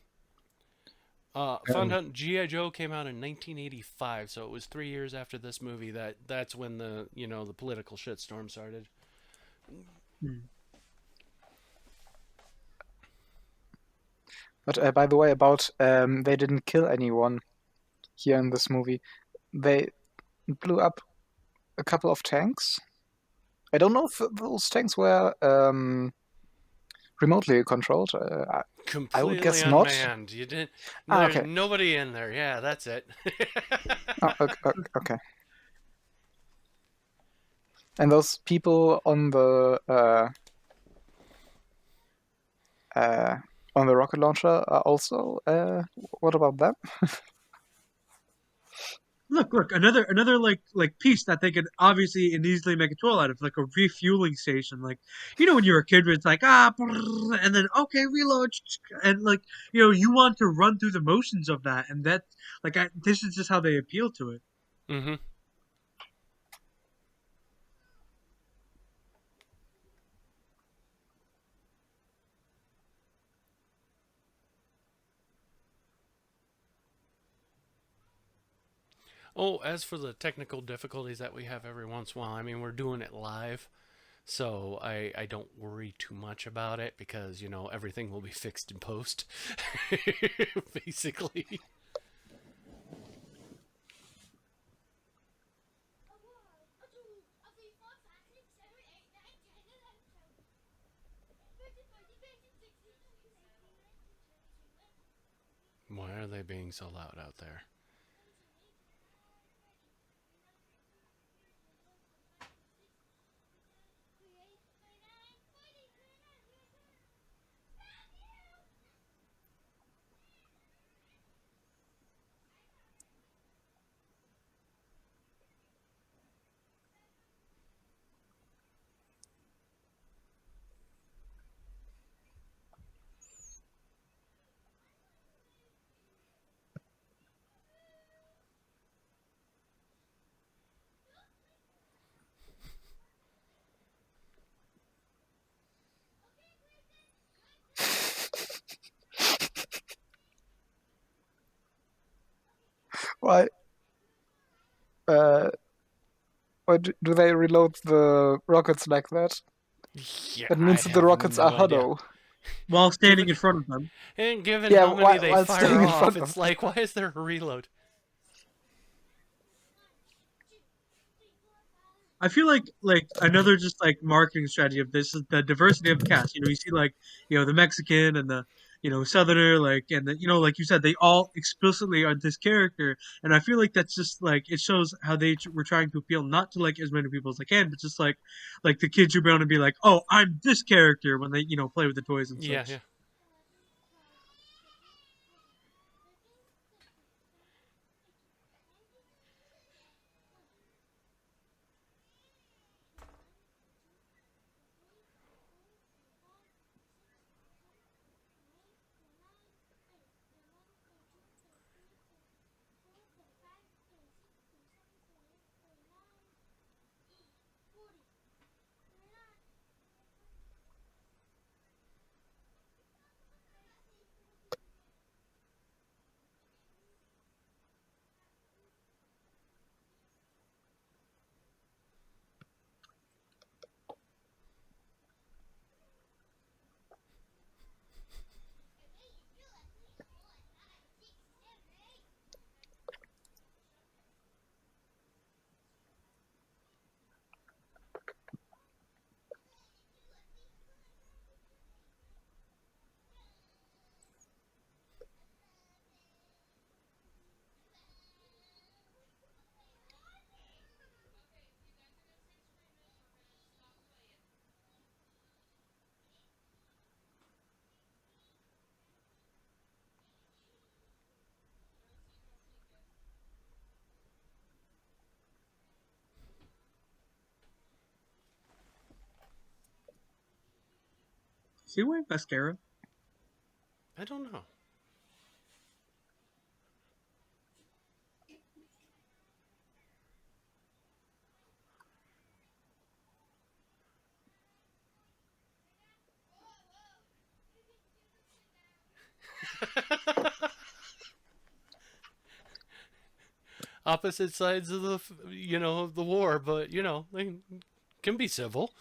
Fun um, Hunt GI Joe came out in 1985, so it was 3 years after this movie that's when the political shitstorm started. hmm. But by the way, about they didn't kill anyone here in this movie. They blew up a couple of tanks. I don't know if those tanks were remotely controlled. I would Completely guess not. unmanned. You didn't. Ah, There's okay. nobody in there. Yeah, that's it. Oh, okay. And those people uh, on the rocket launcher are also. What about them? Look, another like piece that they could obviously and easily make a tool out of, like a refueling station. Like when you were a kid, where it's like and then okay, reload, and like you want to run through the motions of that, and that this is just how they appeal to it. Mm-hmm. Oh, as for the technical difficulties that we have every once in a while, I mean, we're doing it live, so I don't worry too much about it because, everything will be fixed in post, basically. Why are they being so loud out there? Why? Uh, why do they reload the rockets like that? Yeah, That I means that the have rockets are no idea. hollow. While standing Given in front of them. and given Yeah, how many they while staying fire in off, front of it's them. like, why is there a reload? I feel like another just like marketing strategy of this is the diversity of the cast. You see like the Mexican and the Southerner, like, and like you said, they all explicitly are this character, and I feel like that's just like it shows how they were trying to appeal not to like as many people as they can, but just like the kids who want to be like, oh, I'm this character when they play with the toys and Yeah, yeah. such. See why mascara? I don't know. Opposite sides of the war, but they can be civil.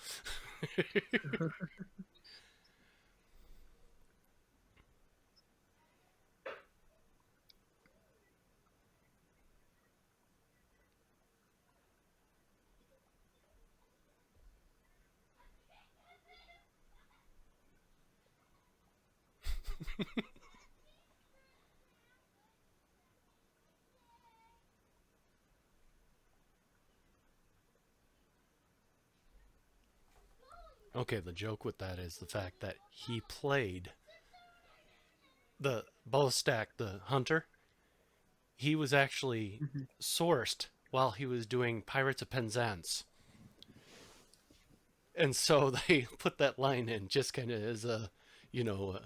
Okay, the joke with that is the fact that he played the Bostak, the hunter, he was actually Mhm. sourced while he was doing Pirates of Penzance. And so they put that line in just kind of as a, you know,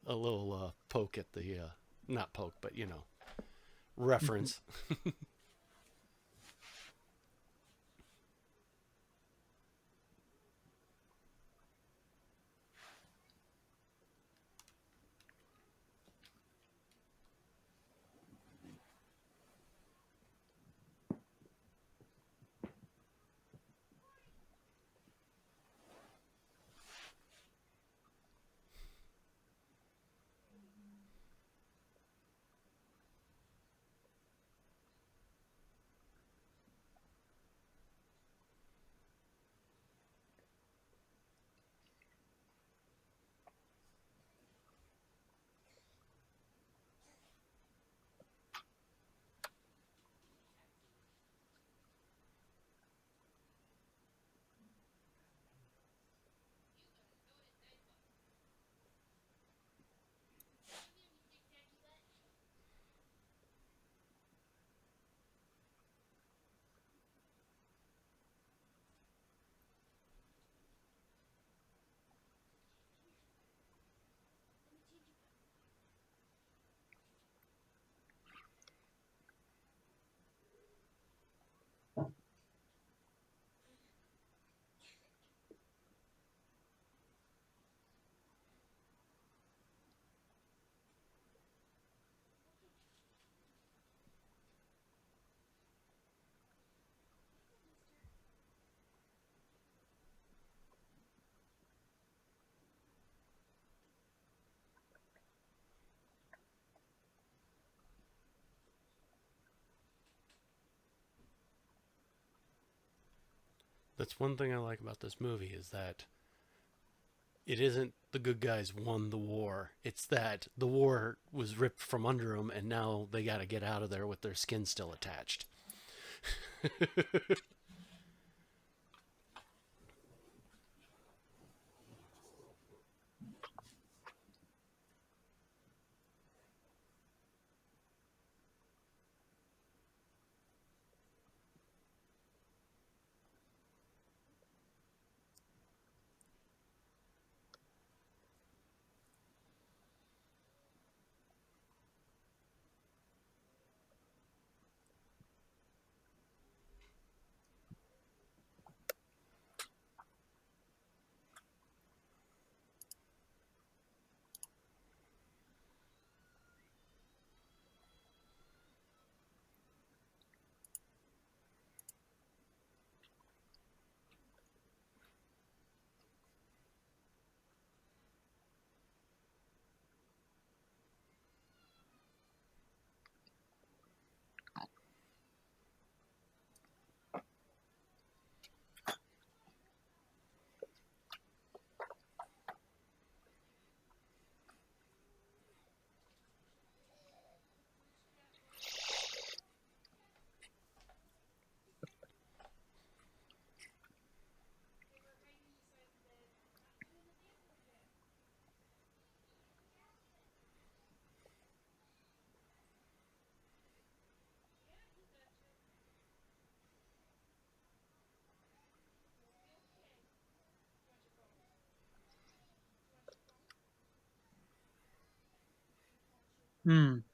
a little poke at the, not poke, but, Mhm. reference. That's one thing I like about this movie is that it isn't the good guys won the war. It's that the war was ripped from under them and now they got to get out of there with their skin still attached.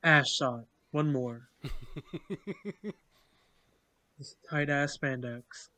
Ash shot. One more. This tight ass spandex.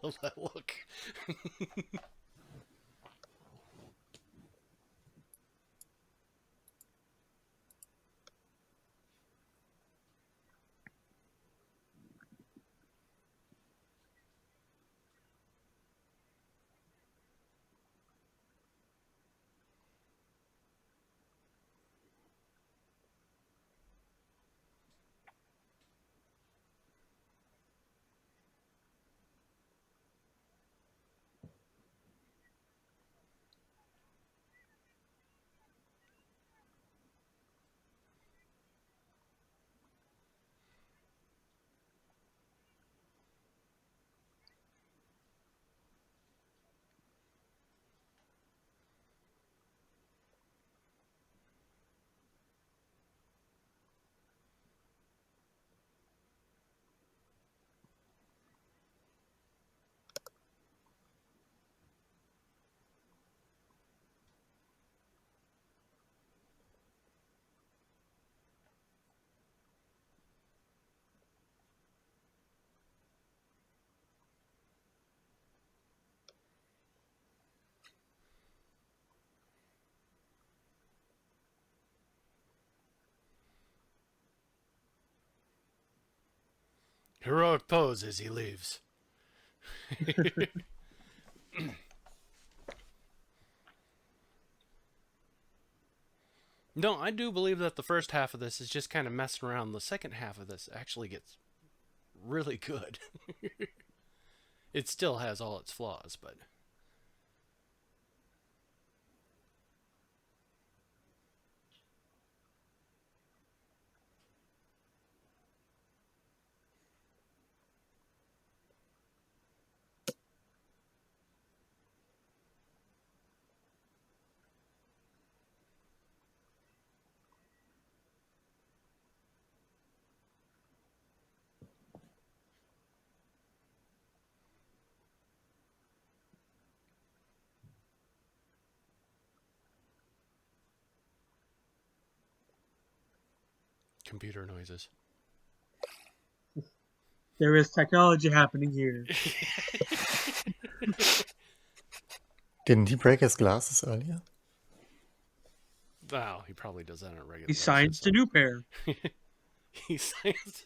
Love that look. Heroic pose as he leaves. No, I do believe that the first half of this is just kind of messing around. The second half of this actually gets really good. It still has all its flaws, but computer noises. There is technology happening here. Didn't he break his glasses earlier? Wow, he probably does that on a regular He basis. signs a new pair. He signs.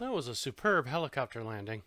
That was a superb helicopter landing.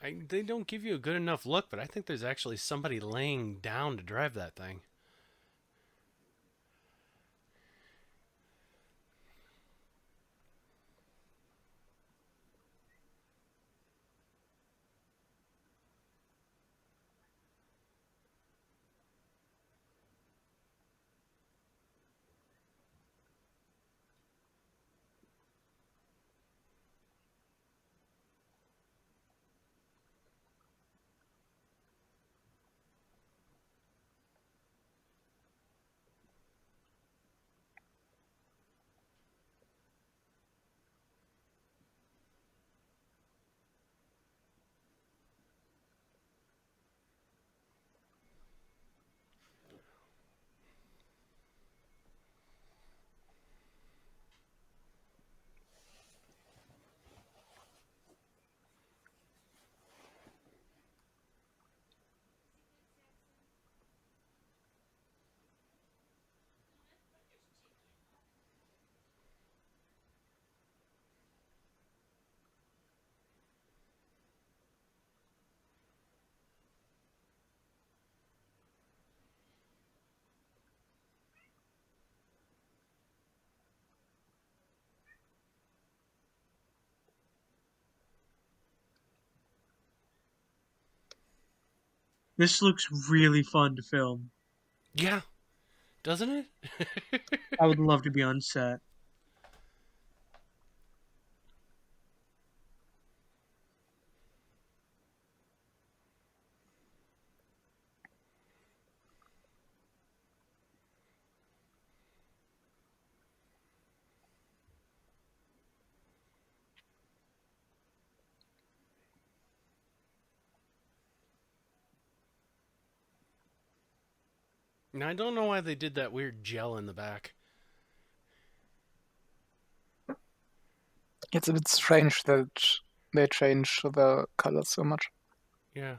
They don't give you a good enough look, but I think there's actually somebody laying down to drive that thing. This looks really fun to film. Yeah, doesn't it? I would love to be on set. Now I don't know why they did that weird gel in the back. It's a bit strange that they change the colors so much. Yeah.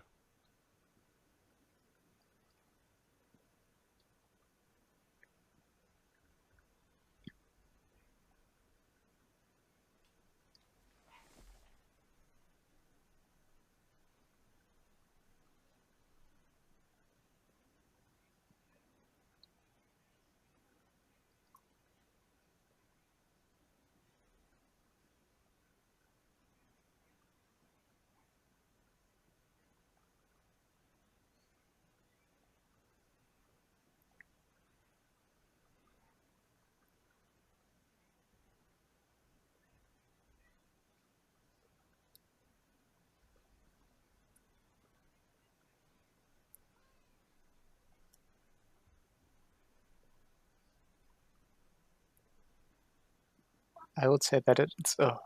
I would say that it's a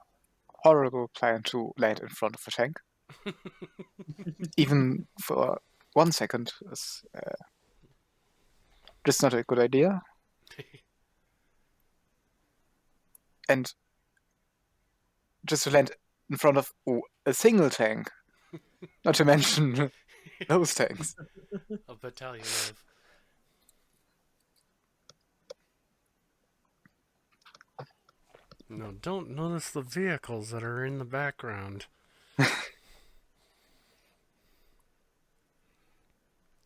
horrible plan to land in front of a tank. Even for 1 second is just not a good idea. And just to land in front of a single tank, not to mention those tanks. A battalion of. No, don't notice the vehicles that are in the background.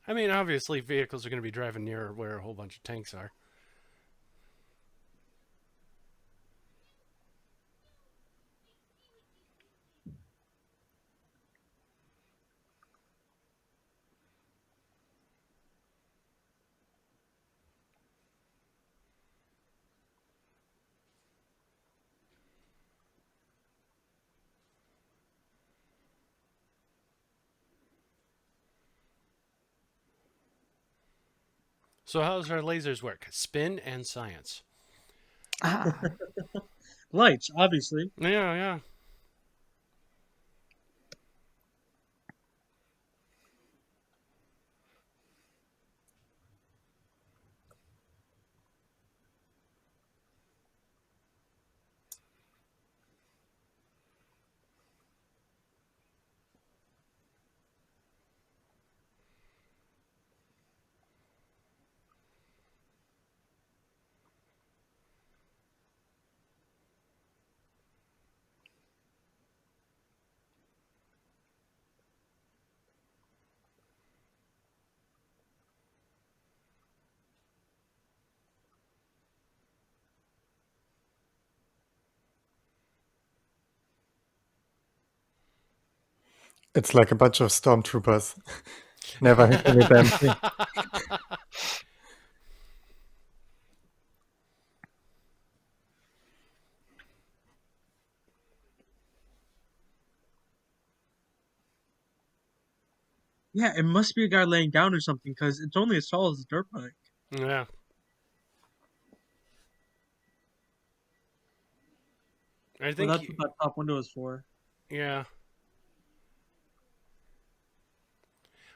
I mean, obviously, vehicles are going to be driving near where a whole bunch of tanks are. So, how does our lasers work? Spin and science. Ah, Lights, obviously. Yeah, yeah. It's like a bunch of stormtroopers. Never hitting a damn thing. Yeah, it must be a guy laying down or something because it's only as tall as a dirt bike. Yeah. I Well, think, that's what that top window is for. yeah.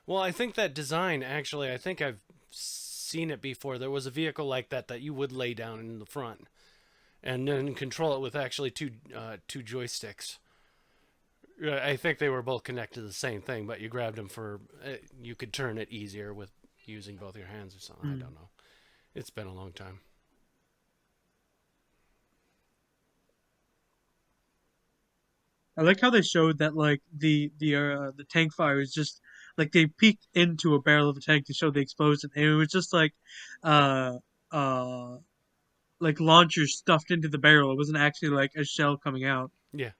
Well, I think that design, actually, I think I've seen it before. There was a vehicle like that you would lay down in the front and then control it with actually two joysticks. I think they were both connected to the same thing, but you grabbed them for you could turn it easier with using both your hands or something. I don't know. It's been a long time. I like how they showed that like the tank fire is just like they peeked into a barrel of a tank to show the explosion, and it was just uh uh like launchers stuffed into the barrel. It wasn't actually like a shell coming out. Yeah.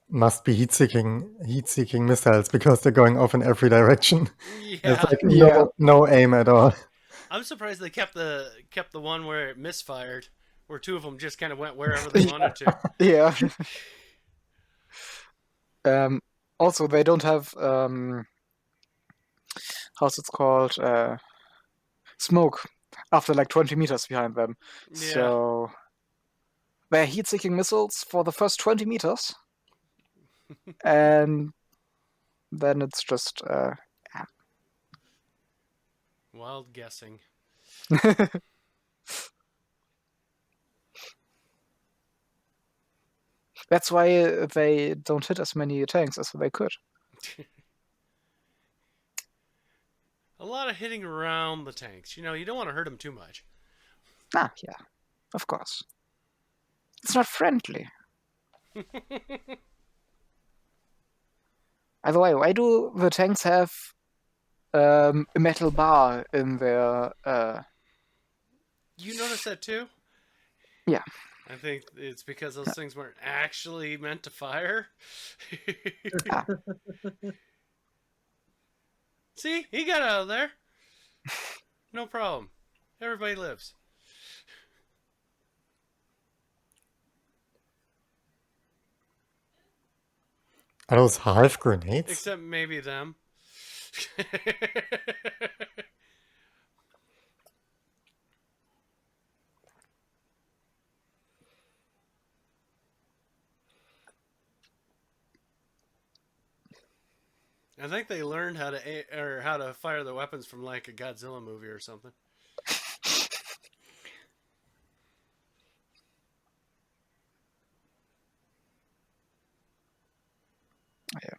Must be heat-seeking missiles because they're going off in every direction. There's Yeah. like Yeah. no aim at all. I'm surprised they kept the one where it misfired, where two of them just kind of went wherever they wanted to. Yeah. Also, they don't have how's it called? Smoke after like 20 meters behind them. Yeah. So they're heat-seeking missiles for the first 20 meters, and then it's just Wild guessing. That's why they don't hit as many tanks as they could. A lot of hitting around the tanks. You don't want to hurt them too much. Ah, yeah, of course. It's not friendly. By the way, why do the tanks have a metal bar in their You notice that too? Yeah. I think it's because those things weren't actually meant to fire. Ah. See, he got out of there. No problem. Everybody lives. Are those half grenades? Except maybe them. I think they learned how to fire the weapons from like a Godzilla movie or something. Yeah.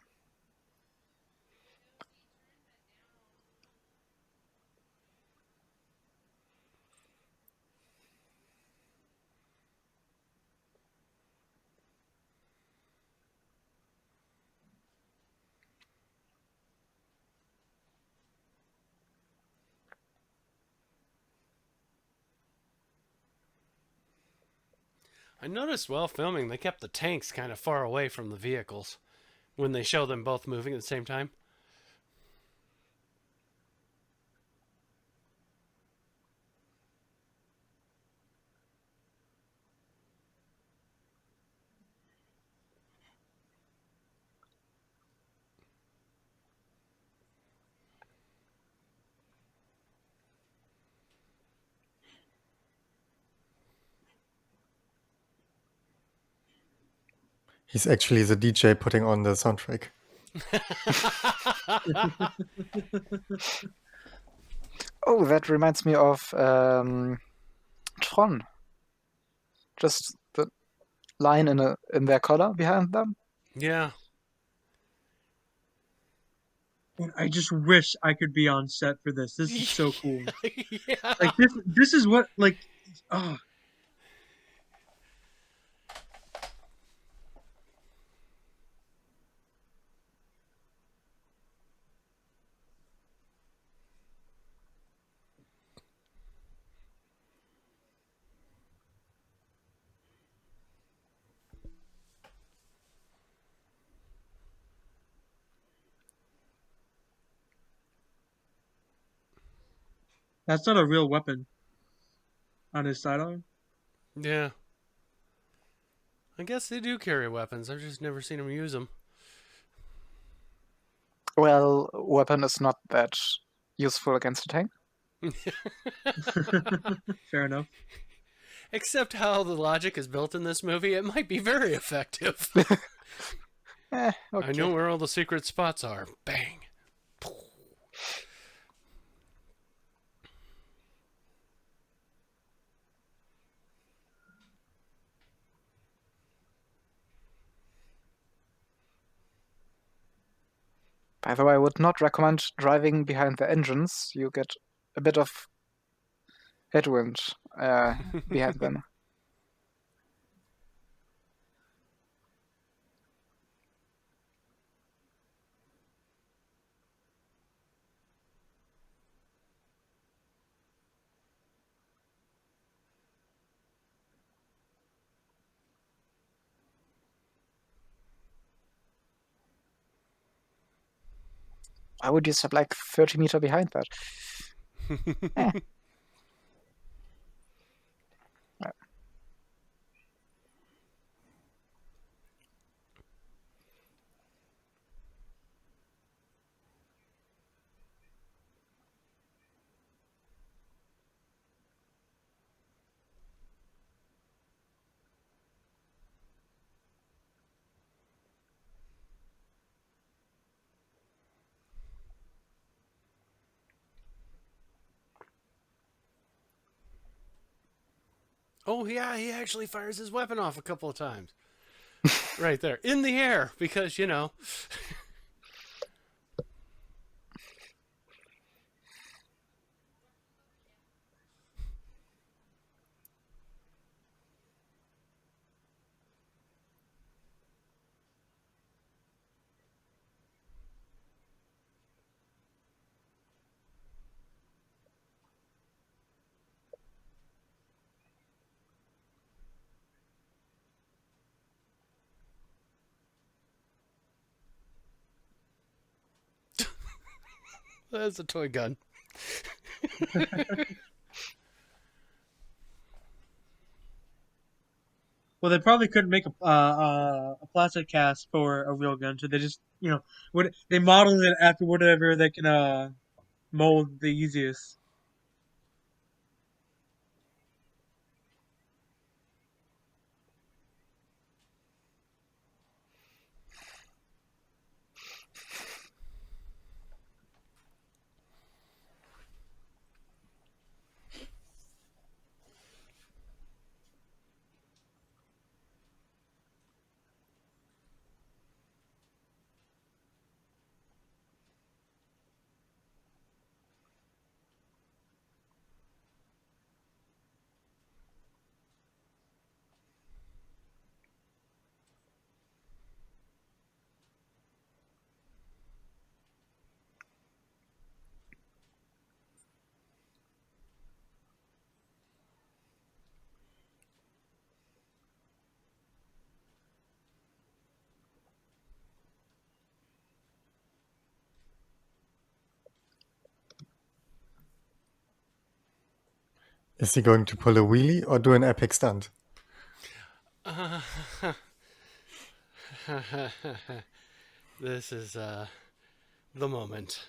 I noticed while filming they kept the tanks kind of far away from the vehicles when they show them both moving at the same time. He's actually the DJ putting on the soundtrack. Oh, that reminds me of Tron. Just the line in their collar behind them. Yeah. And I just wish I could be on set for this. This is so cool. Yeah. Like this is what like oh. That's not a real weapon on his sidearm. Yeah. I guess they do carry weapons. I've just never seen them use them. Well, weapon is not that useful against a tank. Fair enough. Except how the logic is built in this movie, it might be very effective. Okay. I know where all the secret spots are. Bang. By the way, I would not recommend driving behind the engines. You get a bit of headwind behind them. I would just have like 30 meters behind that. Oh, yeah, he actually fires his weapon off a couple of times. Right there. In the air, because, you know. That's a toy gun. Well, they probably couldn't make a plastic cast for a real gun, so they just they modeled it after whatever they can mold the easiest. Is he going to pull a wheelie or do an epic stunt? This is the moment.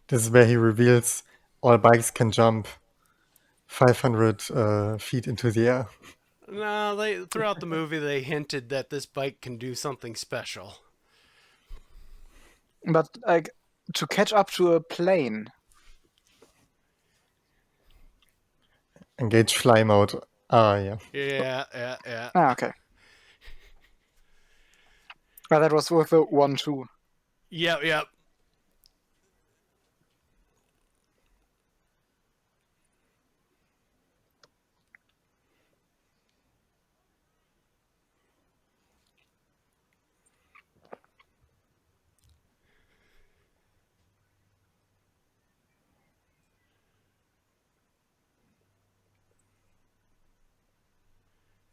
This is where he reveals all bikes can jump 500 feet into the air. No, they throughout the movie they hinted that this bike can do something special. But like to catch up to a plane. Engage fly mode. Ah, yeah. Yeah. Ah, okay. That was with the 1-2. Yep.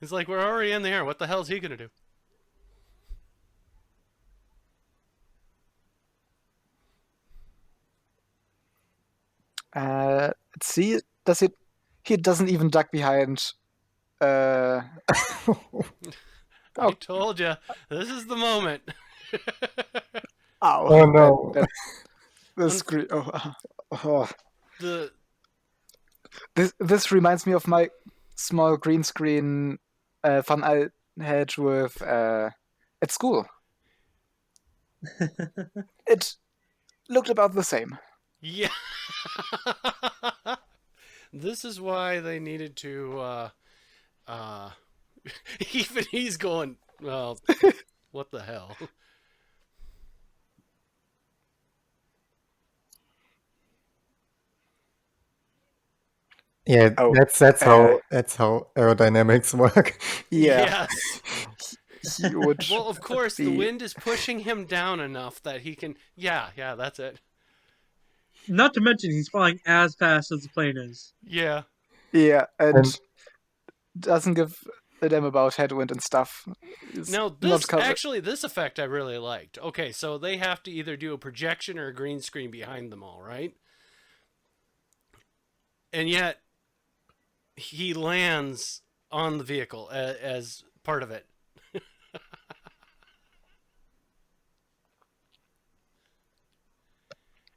It's like we're already in the air. What the hell is he gonna do? Let's see. Does it? He doesn't even duck behind. I Oh. told you, this is the moment. Ow! Oh no. The screen. Oh. The This reminds me of my small green screen fun I had with at school. It looked about the same. yeah. This is why they needed to. Even he's going. Well, what the hell? Yeah, Oh, that's how aerodynamics work. Yeah. Yes. He would. Well, of course, the be- wind is pushing him down enough that he can. Yeah, that's it. Not to mention, he's flying as fast as the plane is. Yeah. Yeah, and And- doesn't give a damn about headwind and stuff. He's Now, not this covered. actually, this effect I really liked. Okay, so they have to either do a projection or a green screen behind them all, right? And yet, he lands on the vehicle as part of it.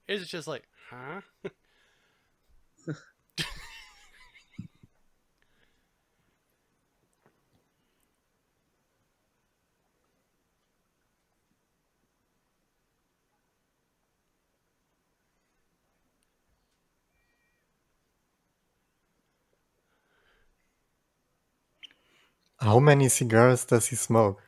It's just like, huh? How many cigars does he smoke?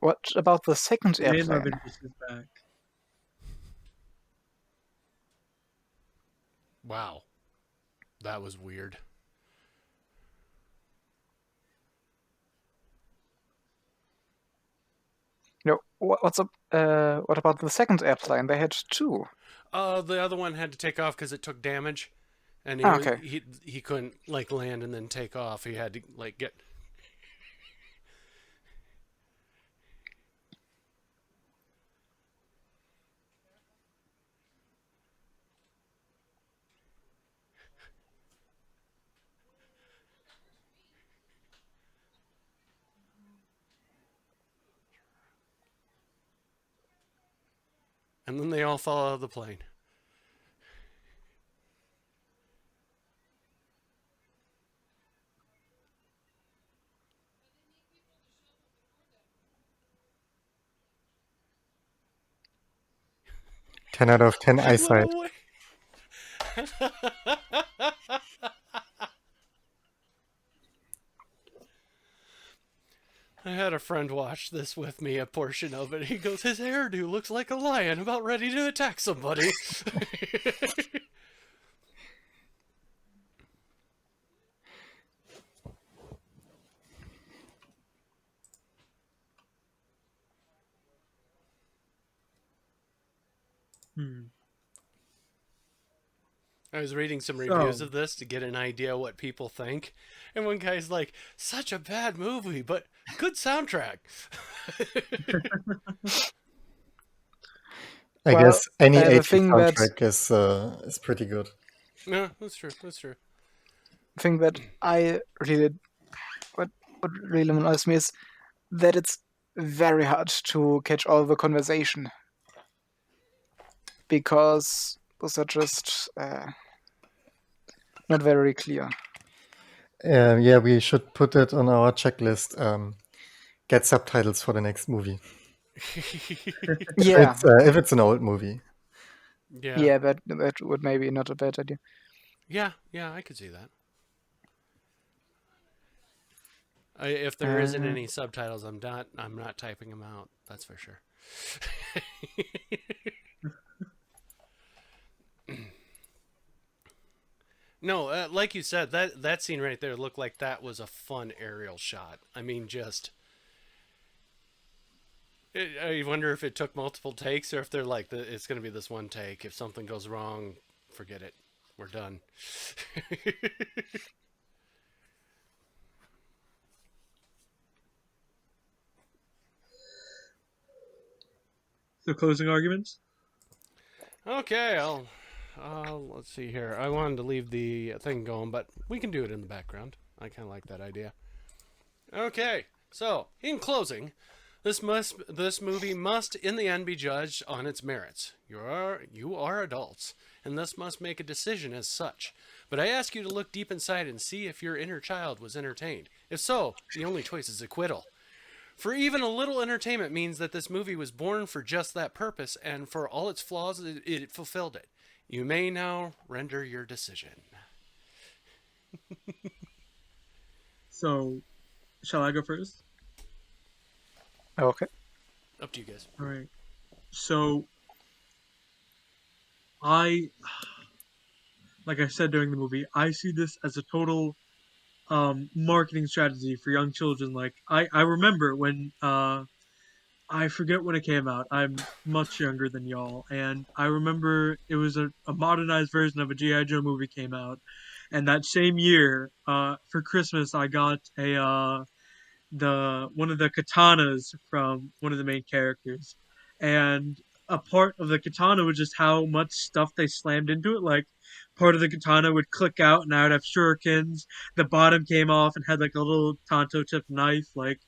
What about the second The name of airplane? it is back. Wow. That was weird. No, what about the second airplane? They had two. The other one had to take off because it took damage, and Okay. he couldn't like land and then take off. He had to like get. And then they all fall out of the plane. Ten out of 10 What eyesight. a way. I had a friend watch this with me, a portion of it. He goes, his hairdo looks like a lion about ready to attack somebody. I was reading some reviews So, of this to get an idea what people think, and one guy's like, "Such a bad movie, but good soundtrack." I Well, guess any the 80s thing that soundtrack is pretty good. No, that's true. That's true. thing that I really what really annoys me is that it's very hard to catch all the conversation because those are just not very clear. Yeah, we should put it on our checklist. Get subtitles for the next movie. Yeah, If it's an old movie. Yeah. yeah, that would maybe not a bad idea. Yeah, I could see that. If there isn't any subtitles, I'm not typing them out. That's for sure. No, like you said, that scene right there looked like that was a fun aerial shot. I mean, just I wonder if it took multiple takes or if they're like, it's going to be this one take. If something goes wrong, forget it. We're done. so closing arguments. Okay, let's see here. I wanted to leave the thing going, but we can do it in the background. I kind of like that idea. Okay, so in closing, this movie must in the end be judged on its merits. You are adults, and thus must make a decision as such. But I ask you to look deep inside and see if your inner child was entertained. If so, the only choice is acquittal. For even a little entertainment means that this movie was born for just that purpose, and for all its flaws, it fulfilled it. You may now render your decision. So, shall I go first? Okay. Up to you guys. All right. So, I, like I said during the movie, I see this as a total marketing strategy for young children. Like I remember when I forget when it came out. I'm much younger than y'all, and I remember it was a modernized version of a G.I. Joe movie came out, and that same year, for Christmas, I got the one of the katanas from one of the main characters, and a part of the katana was just how much stuff they slammed into it. Like part of the katana would click out, and I would have shurikens. The bottom came off and had like a little tanto tip knife. Like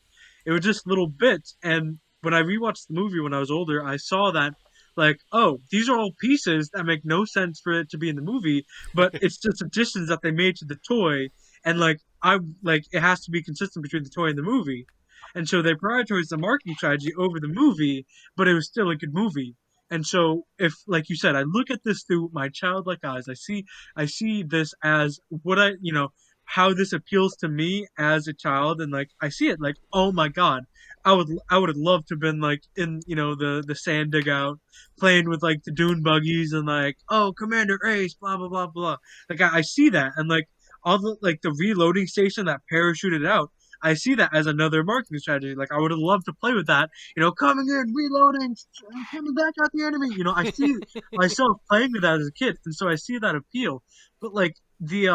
it was just little bits. And when I rewatched the movie when I was older, I saw that like, oh, these are all pieces that make no sense for it to be in the movie, but it's just additions that they made to the toy, and like I like it has to be consistent between the toy and the movie. And so they prioritized the marketing strategy over the movie, but it was still a good movie. And so if like you said, I look at this through my childlike eyes, I see this as what how this appeals to me as a child, and like I see it like, oh my god, I would have loved to have been like in the sand dugout playing with like the dune buggies and like, oh, Commander Ace, blah blah blah blah. Like I see that, and like all the like the reloading station that parachuted out. I see that as another marketing strategy. Like I would have loved to play with that. Coming in, reloading, coming back at the enemy. I see myself playing with that as a kid, and so I see that appeal. But like the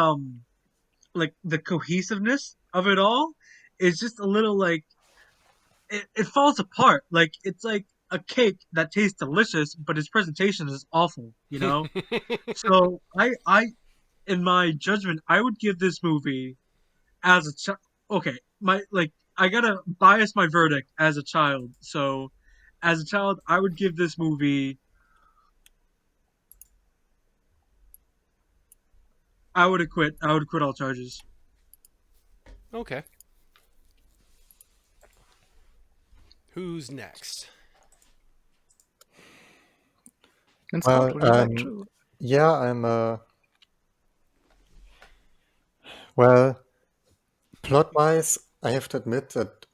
cohesiveness of it all is just a little like it falls apart. Like it's like a cake that tastes delicious, but its presentation is awful. So in my judgment, I would give this movie as a child. Okay, my like I gotta bias my verdict as a child. So, as a child, I would give this movie. I would acquit. I would acquit all charges. Okay. Who's next? And Scott, Well, would you like to? yeah, I'm well, plot-wise, I have to admit that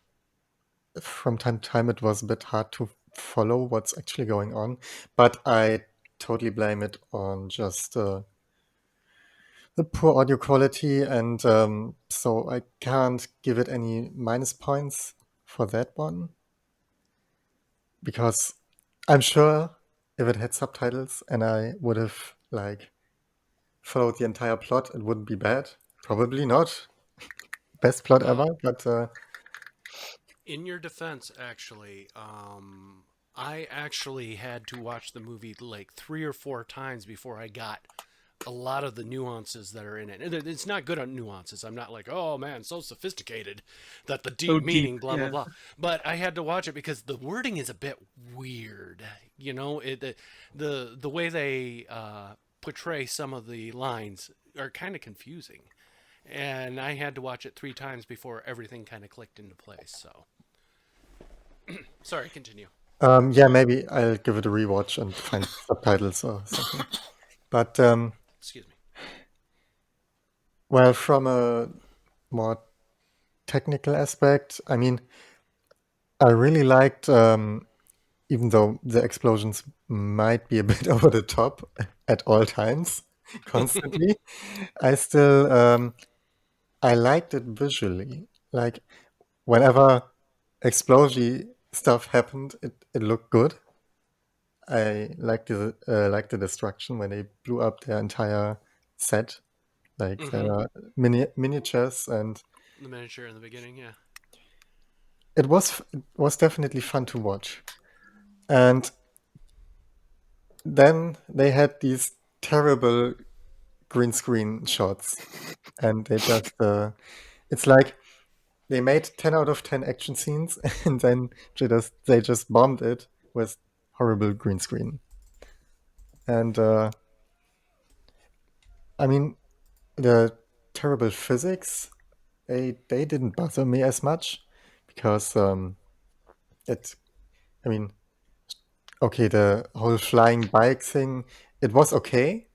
from time to time it was a bit hard to follow what's actually going on, but I totally blame it on just the poor audio quality, and so I can't give it any minus points for that one because I'm sure if it had subtitles and I would have like followed the entire plot, it wouldn't be bad. Probably not best plot Well, ever, but in your defense, actually, I actually had to watch the movie like 3 or 4 times before I got a lot of the nuances that are in it. And it's not good on nuances. I'm not like, oh man, so sophisticated that the So deep deep. meaning, blah blah Yeah. blah. But I had to watch it because the wording is a bit weird. You know, the way they portray some of the lines are kind of confusing, and I had to watch it 3 times before everything kind of clicked into place. So, sorry, continue. yeah, maybe I'll give it a rewatch and find subtitles or something. But Excuse me. well, from a more technical aspect, I mean, I really liked, even though the explosions might be a bit over the top at all times, constantly, I still I liked it visually. Like whenever explosive stuff happened, it looked good. I liked the destruction when they blew up their entire set, like Mm-hmm. their miniatures, and The miniature in the beginning, yeah. it was definitely fun to watch. And then they had these terrible green screen shots, and they just it's like they made 10 out of 10 action scenes, and then they just bombed it with horrible green screen. And I mean, the terrible physics, they didn't bother me as much because it I mean, okay, the whole flying bike thing, it was okay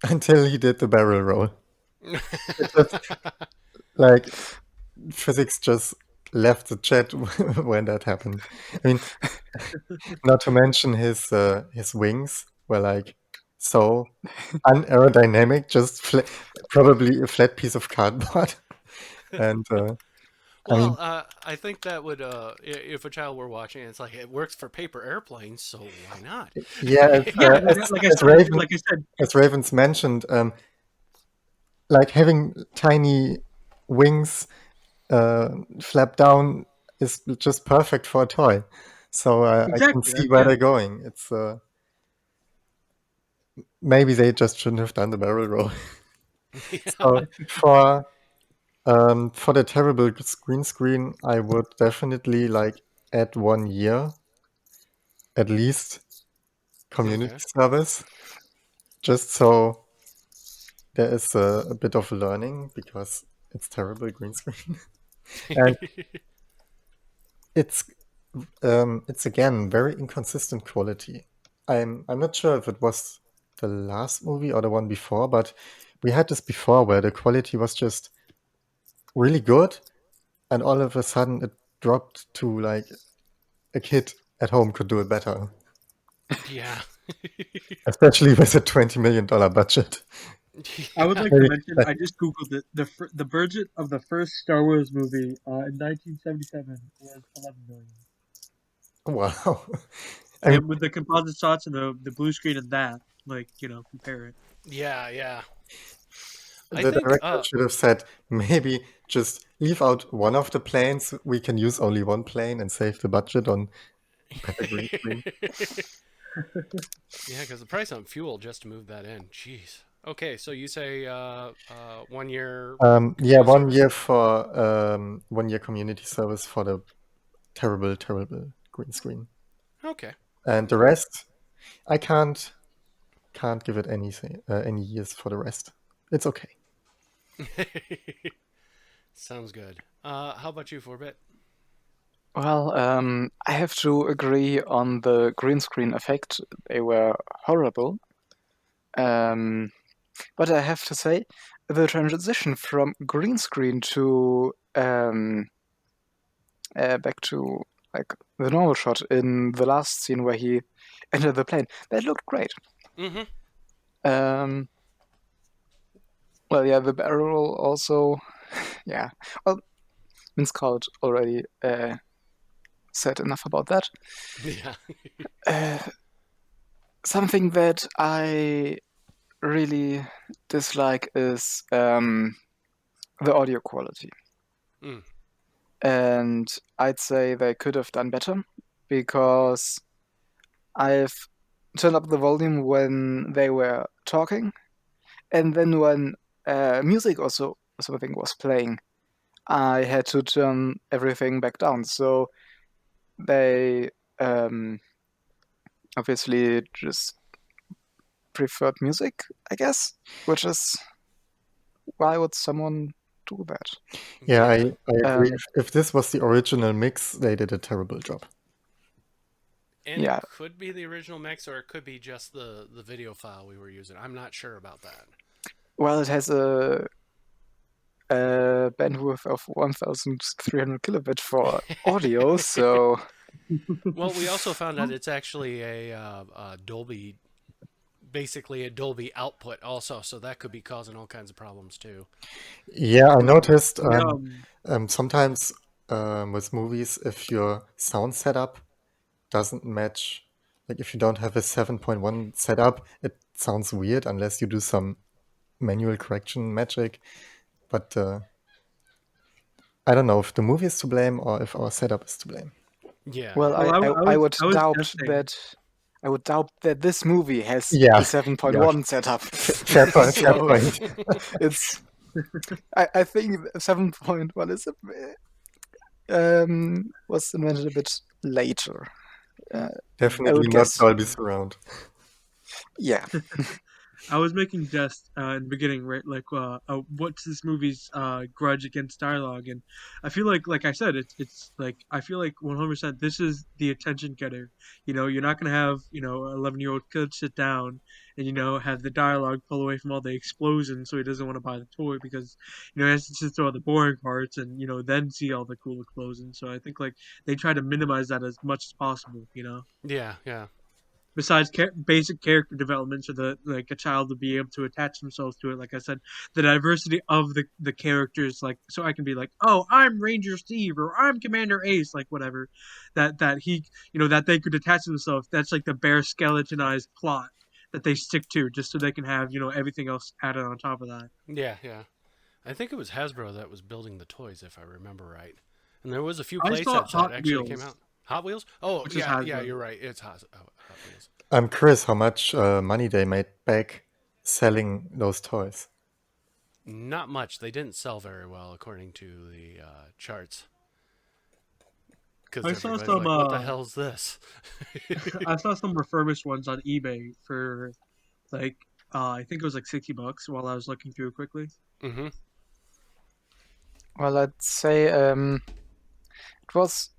until he did the barrel roll. It just like physics just left the chat when that happened. I mean, not to mention his wings were like so unaerodynamic, just probably a flat piece of cardboard. And I Well, mean, I think that would, if a child were watching, it's like it works for paper airplanes, so why not? yeah, Yeah, like I as said, like I said, Ravens mentioned, like having tiny wings flap down is just perfect for a toy. So I can exactly. see where Yeah, they're going. It's maybe they just shouldn't have done the barrel roll. Yeah. So for the terrible green screen, I would definitely like add 1 year at least community Okay. service, just so there is a bit of learning because it's terrible green screen. And it's it's again very inconsistent quality. I'm not sure if it was the last movie or the one before, but we had this before where the quality was just really good, and all of a sudden it dropped to like a kid at home could do it better, Yeah. especially with a $20 million budget. I would like to Maybe, mention I just googled it. The budget of the first Star Wars movie in 1977 was 11 million. wow. I mean, And with the composite shots and the blue screen and that, like compare it. Yeah, yeah. I the think, director should have said maybe just leave out one of the planes. We can use only one plane and save the budget on better green screen. yeah, because the price on fuel just to move that in. Jeez. Okay, so you say 1 year Yeah, community service? 1 year community service for the terrible, terrible green screen, Okay. and the rest I can't give it anything any years for the rest. It's okay. Sounds good. How about you, Forbit? Well, I have to agree on the green screen effect. They were horrible. Um, but I have to say, the transition from green screen to back to like the normal shot in the last scene where he entered the plane, that looked great. Mm-hmm. Um, well, yeah, the barrel roll also, yeah. Well, Vince Cloud already said enough about that. Yeah. Uh, something that I really dislike is the audio quality. Mm. And I'd say they could have done better because I've turned up the volume when they were talking, and then when music also something was playing, I had to turn everything back down. So they obviously just preferred music, I guess, which is why would someone do that? Yeah, I agree. Um, If this was the original mix, they did a terrible job. And yeah, it could be the original mix, or it could be just the video file we were using. I'm not sure about that. well, it has a bandwidth of 1,300 kilobit for audio, so Well, we also found out it's actually a Dolby, basically a Dolby output, also, so that could be causing all kinds of problems too. Yeah, I noticed Yeah, sometimes with movies, if your sound setup doesn't match, like if you don't have a 7.1 setup, it sounds weird unless you do some manual correction magic. But I don't know if the movie is to blame or if our setup is to blame. Yeah, well, well, I would I was doubt guessing. that. I would doubt that this movie has Yeah, a 7.1 setup. fair point. Fair So point. it's. I think 7.1 is was invented a bit later. I Definitely would not guess. Dolby Surround. Yeah. I was making jest in the beginning, right? Like, what's this movie's grudge against dialogue? And I feel like I said, it's like I feel like 100% this is the attention getter. You know, you're not gonna have 11-year-old kid sit down and have the dialogue pull away from all the explosions, so he doesn't want to buy the toy because he has to sit through all the boring parts and then see all the cool explosions. So I think like they try to minimize that as much as possible. yeah, yeah, Besides basic character development so that like a child would be able to attach themselves to it, like I said, the diversity of the characters, like so I can be like, oh, I'm Ranger Steve or I'm Commander Ace, like whatever, that he that they could attach themselves. That's like the bare skeletonized plot that they stick to just so they can have everything else added on top of that. yeah, yeah. I think it was Hasbro that was building the toys, if I remember right. And there was a few I saw playsets that Hot actually came out. Wheels, Hot Wheels? Oh, which is yeah, yeah, Hasbro. you're right. It's Hot Wheels. I'm curious how much money they made back selling those toys. Not much. They didn't sell very well, according to the charts. Because I saw everybody's some like, what the hell's this? I saw some refurbished ones on eBay for like I think it was like $60 while I was looking through it quickly. Mm-hmm. Well, I'd say it was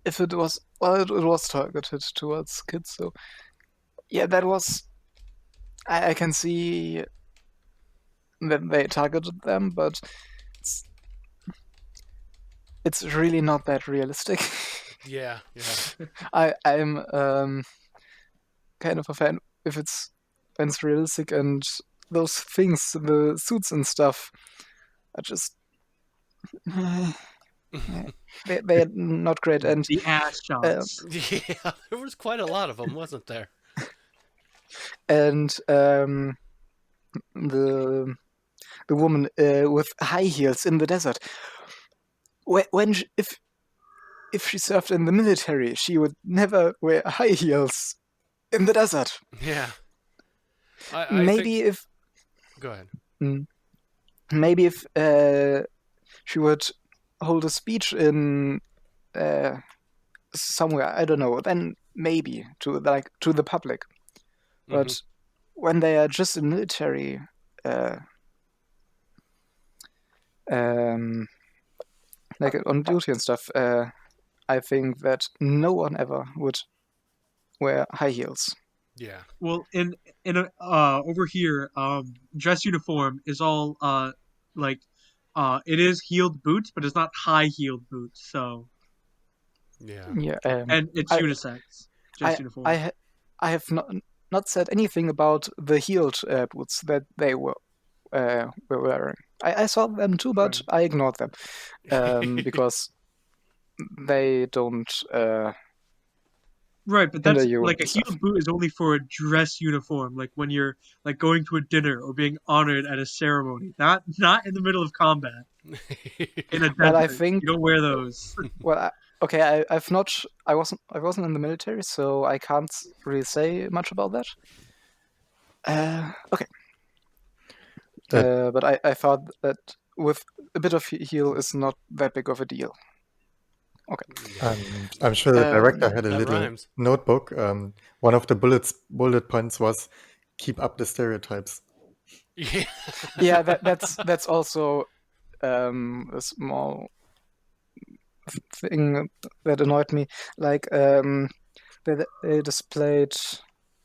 if it was well, it was targeted towards kids. So yeah, that was I can see that they targeted them, but it's, it's really not that realistic. Yeah, yeah. I'm kind of a fan if it's when it's realistic and those things, the suits and stuff, are just they're not great. And The ass uh, shots. Yeah, there was quite a lot of them, wasn't there? and the woman with high heels in the desert. When if she served in the military, she would never wear high heels in the desert. Yeah. I think. Maybe if Go ahead. mm, maybe if she would hold a speech in somewhere, I don't know, then maybe to the public. Mm-hmm. But when they are just in military uh, um, like on duty and stuff, I think that no one ever would wear high heels. Yeah. Well, in a, over here, dress uniform is all like it is heeled boots, but it's not high heeled boots. So Yeah. Yeah, and it's I unisex I dress uniform. I have not said anything about the heeled boots that they were wearing. I saw them too, but Right. I ignored them because they don't Right, but in that's the Europe like a stuff. heeled boot is only for a dress uniform, like when you're like going to a dinner or being honored at a ceremony. Not in the middle of combat in a Well, I desert. think. You don't wear those. Well, okay, I've not. I wasn't in the military, so I can't really say much about that. Okay. But I thought that with a bit of heel is not that big of a deal. Okay. I'm sure the director had a That little rhymes. notebook. One of the bullet points was keep up the stereotypes. Yeah. Yeah, that's also a small thing that annoyed me. Like they displayed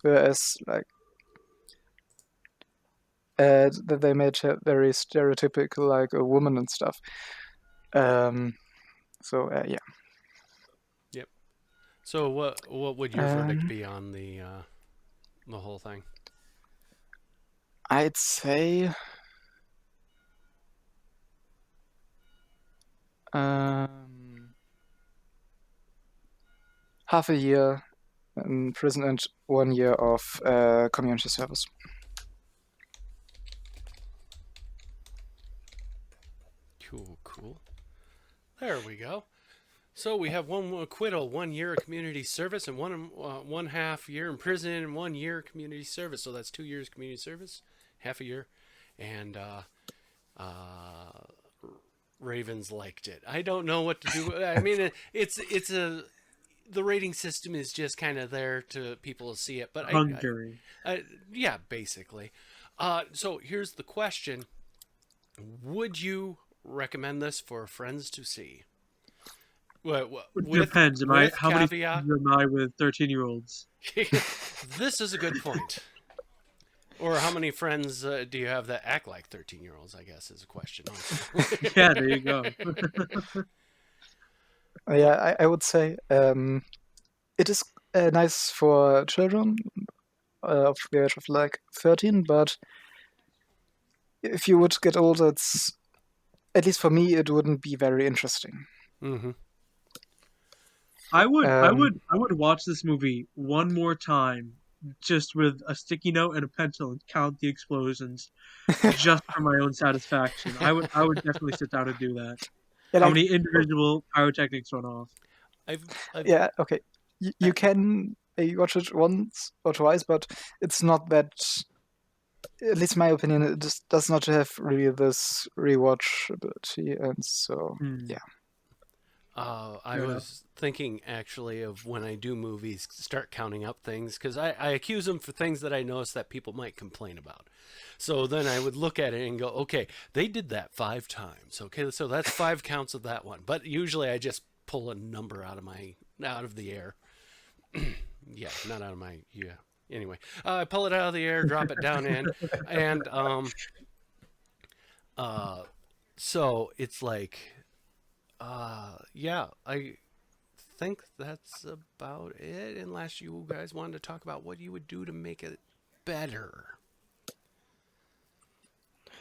her as like that they made her very stereotypical, like a woman and stuff. So yeah. Yep. So what would your verdict be on the whole thing? I'd say half a year in prison and 1 year of community service. Cool. There we go. So we have one acquittal, 1 year of community service, and 1.5 year in prison, and 1 year community service. So that's 2 years community service, half a year, and Ravens liked it. I don't know what to do. I mean, it's the rating system is just kind of there to people to see it, but Hungary. yeah, basically. So here's the question: would you recommend this for friends to see? It depends. How many caveat? friends am I with 13-year-olds? This is a good point. Or how many friends do you have that act like 13-year-olds? I guess is a question. Also. Yeah, there you go. Yeah, I would say it is nice for children of the age of like 13, but if you would get older, it's at least for me, it wouldn't be very interesting. Mm-hmm. I would watch this movie one more time, just with a sticky note and a pencil, and count the explosions, just for my own satisfaction. I would definitely sit down and do that. Yeah, How like, many individual pyrotechnics went off? I've yeah, okay. You can watch it once or twice, but it's not that. At least in my opinion, it just does not have really this rewatchability, and so yeah. I was thinking actually of when I do movies, start counting up things because I accuse them for things that I notice that people might complain about. So then I would look at it and go, okay, they did that 5 times. Okay, so that's 5 counts of that one. But usually I just pull a number out of the air. Yeah, not out of my Anyway, I pull it out of the air, drop it down in, and so it's like. Yeah, I think that's about it. Unless you guys wanted to talk about what you would do to make it better.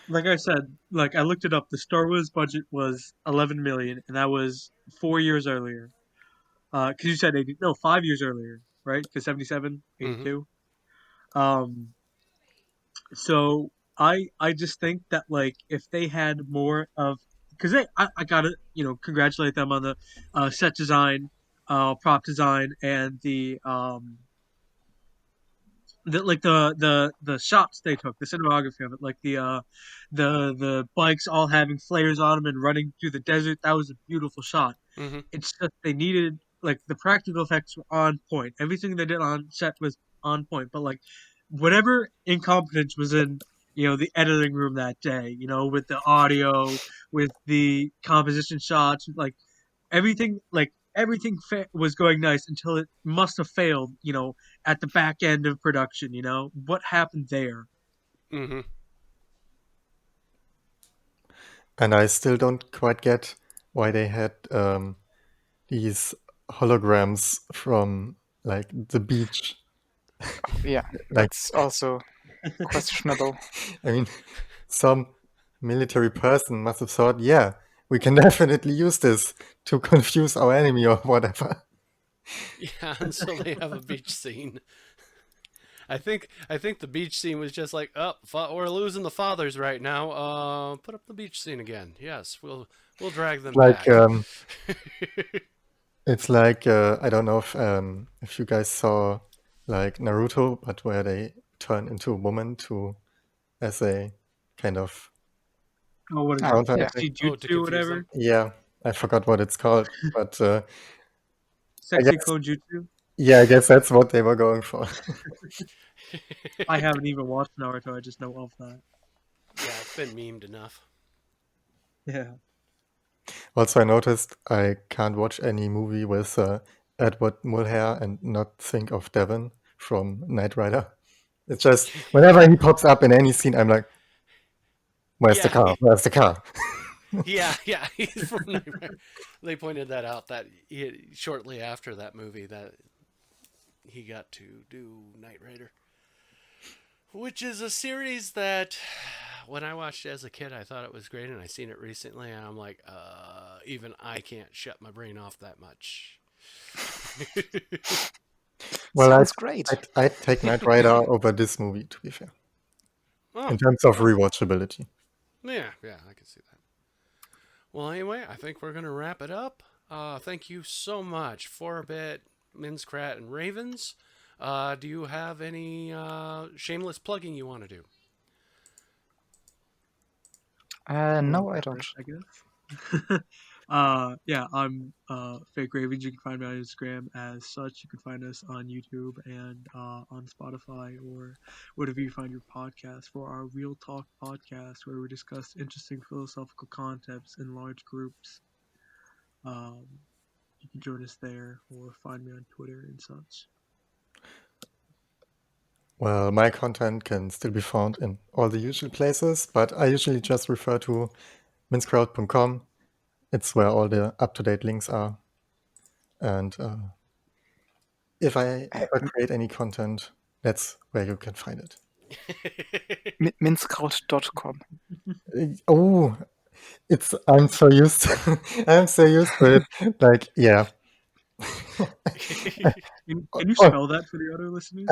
Like I said, like I looked it up. The Star Wars budget was 11 million, and that was 4 years earlier. Because you said 80, no, 5 years earlier, right? Because 77, 82. So I just think that like if they had more of, because I gotta congratulate them on the set design, prop design, and the shots they took, the cinematography of it, like the bikes all having flares on them and running through the desert. That was a beautiful shot. Mm-hmm. It's just they needed, like, the practical effects were on point. Everything they did on set was on point, but like whatever incompetence was in the editing room that day, with the audio, with the composition shots, like everything was going nice until it must have failed, at the back end of production. What happened there? Mm-hmm. And I still don't quite get why they had these holograms from like the beach. Yeah, Like, that's also questionable. I mean, some military person must have thought, yeah, we can definitely use this to confuse our enemy or whatever. Yeah, until they have a beach scene. I think the beach scene was just like, oh, we're losing the fathers right now. Put up the beach scene again. Yes, we'll drag them Like back. it's like I don't know if you guys saw like Naruto, but where they turn into a woman to as a kind of Oh, what is Ah, it? counter yeah. attack. Oh, to Sexy jutsu, confuse them. whatever. Yeah, I forgot what it's called, but I Sexy guess Konjutsu. yeah, I guess that's what they were going for. I haven't even watched Naruto. I just know of that. Yeah, it's been memed enough. Yeah. Also, I noticed I can't watch any movie with Edward Mulhare and not think of Devon from Knight Rider. It's just whenever he pops up in any scene, I'm like, "Where's the Yeah, car? Where's the car?" yeah, he's from Nightmare. They pointed that out that shortly after that movie that he got to do Knight Rider, which is a series that when I watched it as a kid, I thought it was great, and I seen it recently, and I'm like, even I can't shut my brain off that much. Well, Sounds great. I'd take Knight Rider over this movie, to be fair, Oh, in terms of well, rewatchability. yeah, I can see that. Well, anyway, I think we're gonna wrap it up. Thank you so much, 4-Bit, Minskrat, and Ravens. Do you have any shameless plugging you want to do? Well, No, I go don't. first, I guess. Yeah, I'm FakRavens. You can find me on Instagram as such. You can find us on YouTube and on Spotify or whatever you find your podcast for our Real Talk podcast, where we discuss interesting philosophical concepts in large groups. Um, you can join us there or find me on Twitter and such. Well, my content can still be found in all the usual places, but I usually just refer to mincecrowd.com. It's where all the up-to-date links are. And if I Uh, ever create any content, that's where you can find it. Minscout.com. Oh, I'm so used I'm so used to it. Like, yeah. Can you Oh, spell that for the other listeners?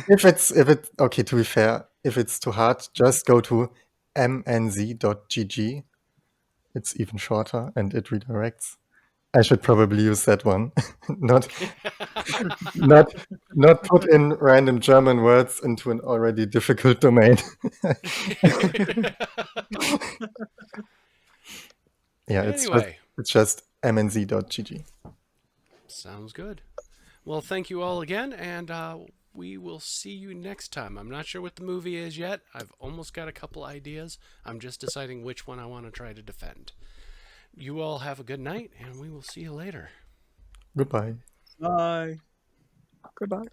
if it's okay, to be fair, if it's too hard, just go to mnz.gg. It's even shorter and it redirects. I should probably use that one. not not not put in random German words into an already difficult domain. Yeah, Anyway, it's just mnz.gg. sounds good. Well, thank you all again, and we will see you next time. I'm not sure what the movie is yet. I've almost got a couple ideas. I'm just deciding which one I want to try to defend. You all have a good night, and we will see you later. Goodbye. Bye. Goodbye.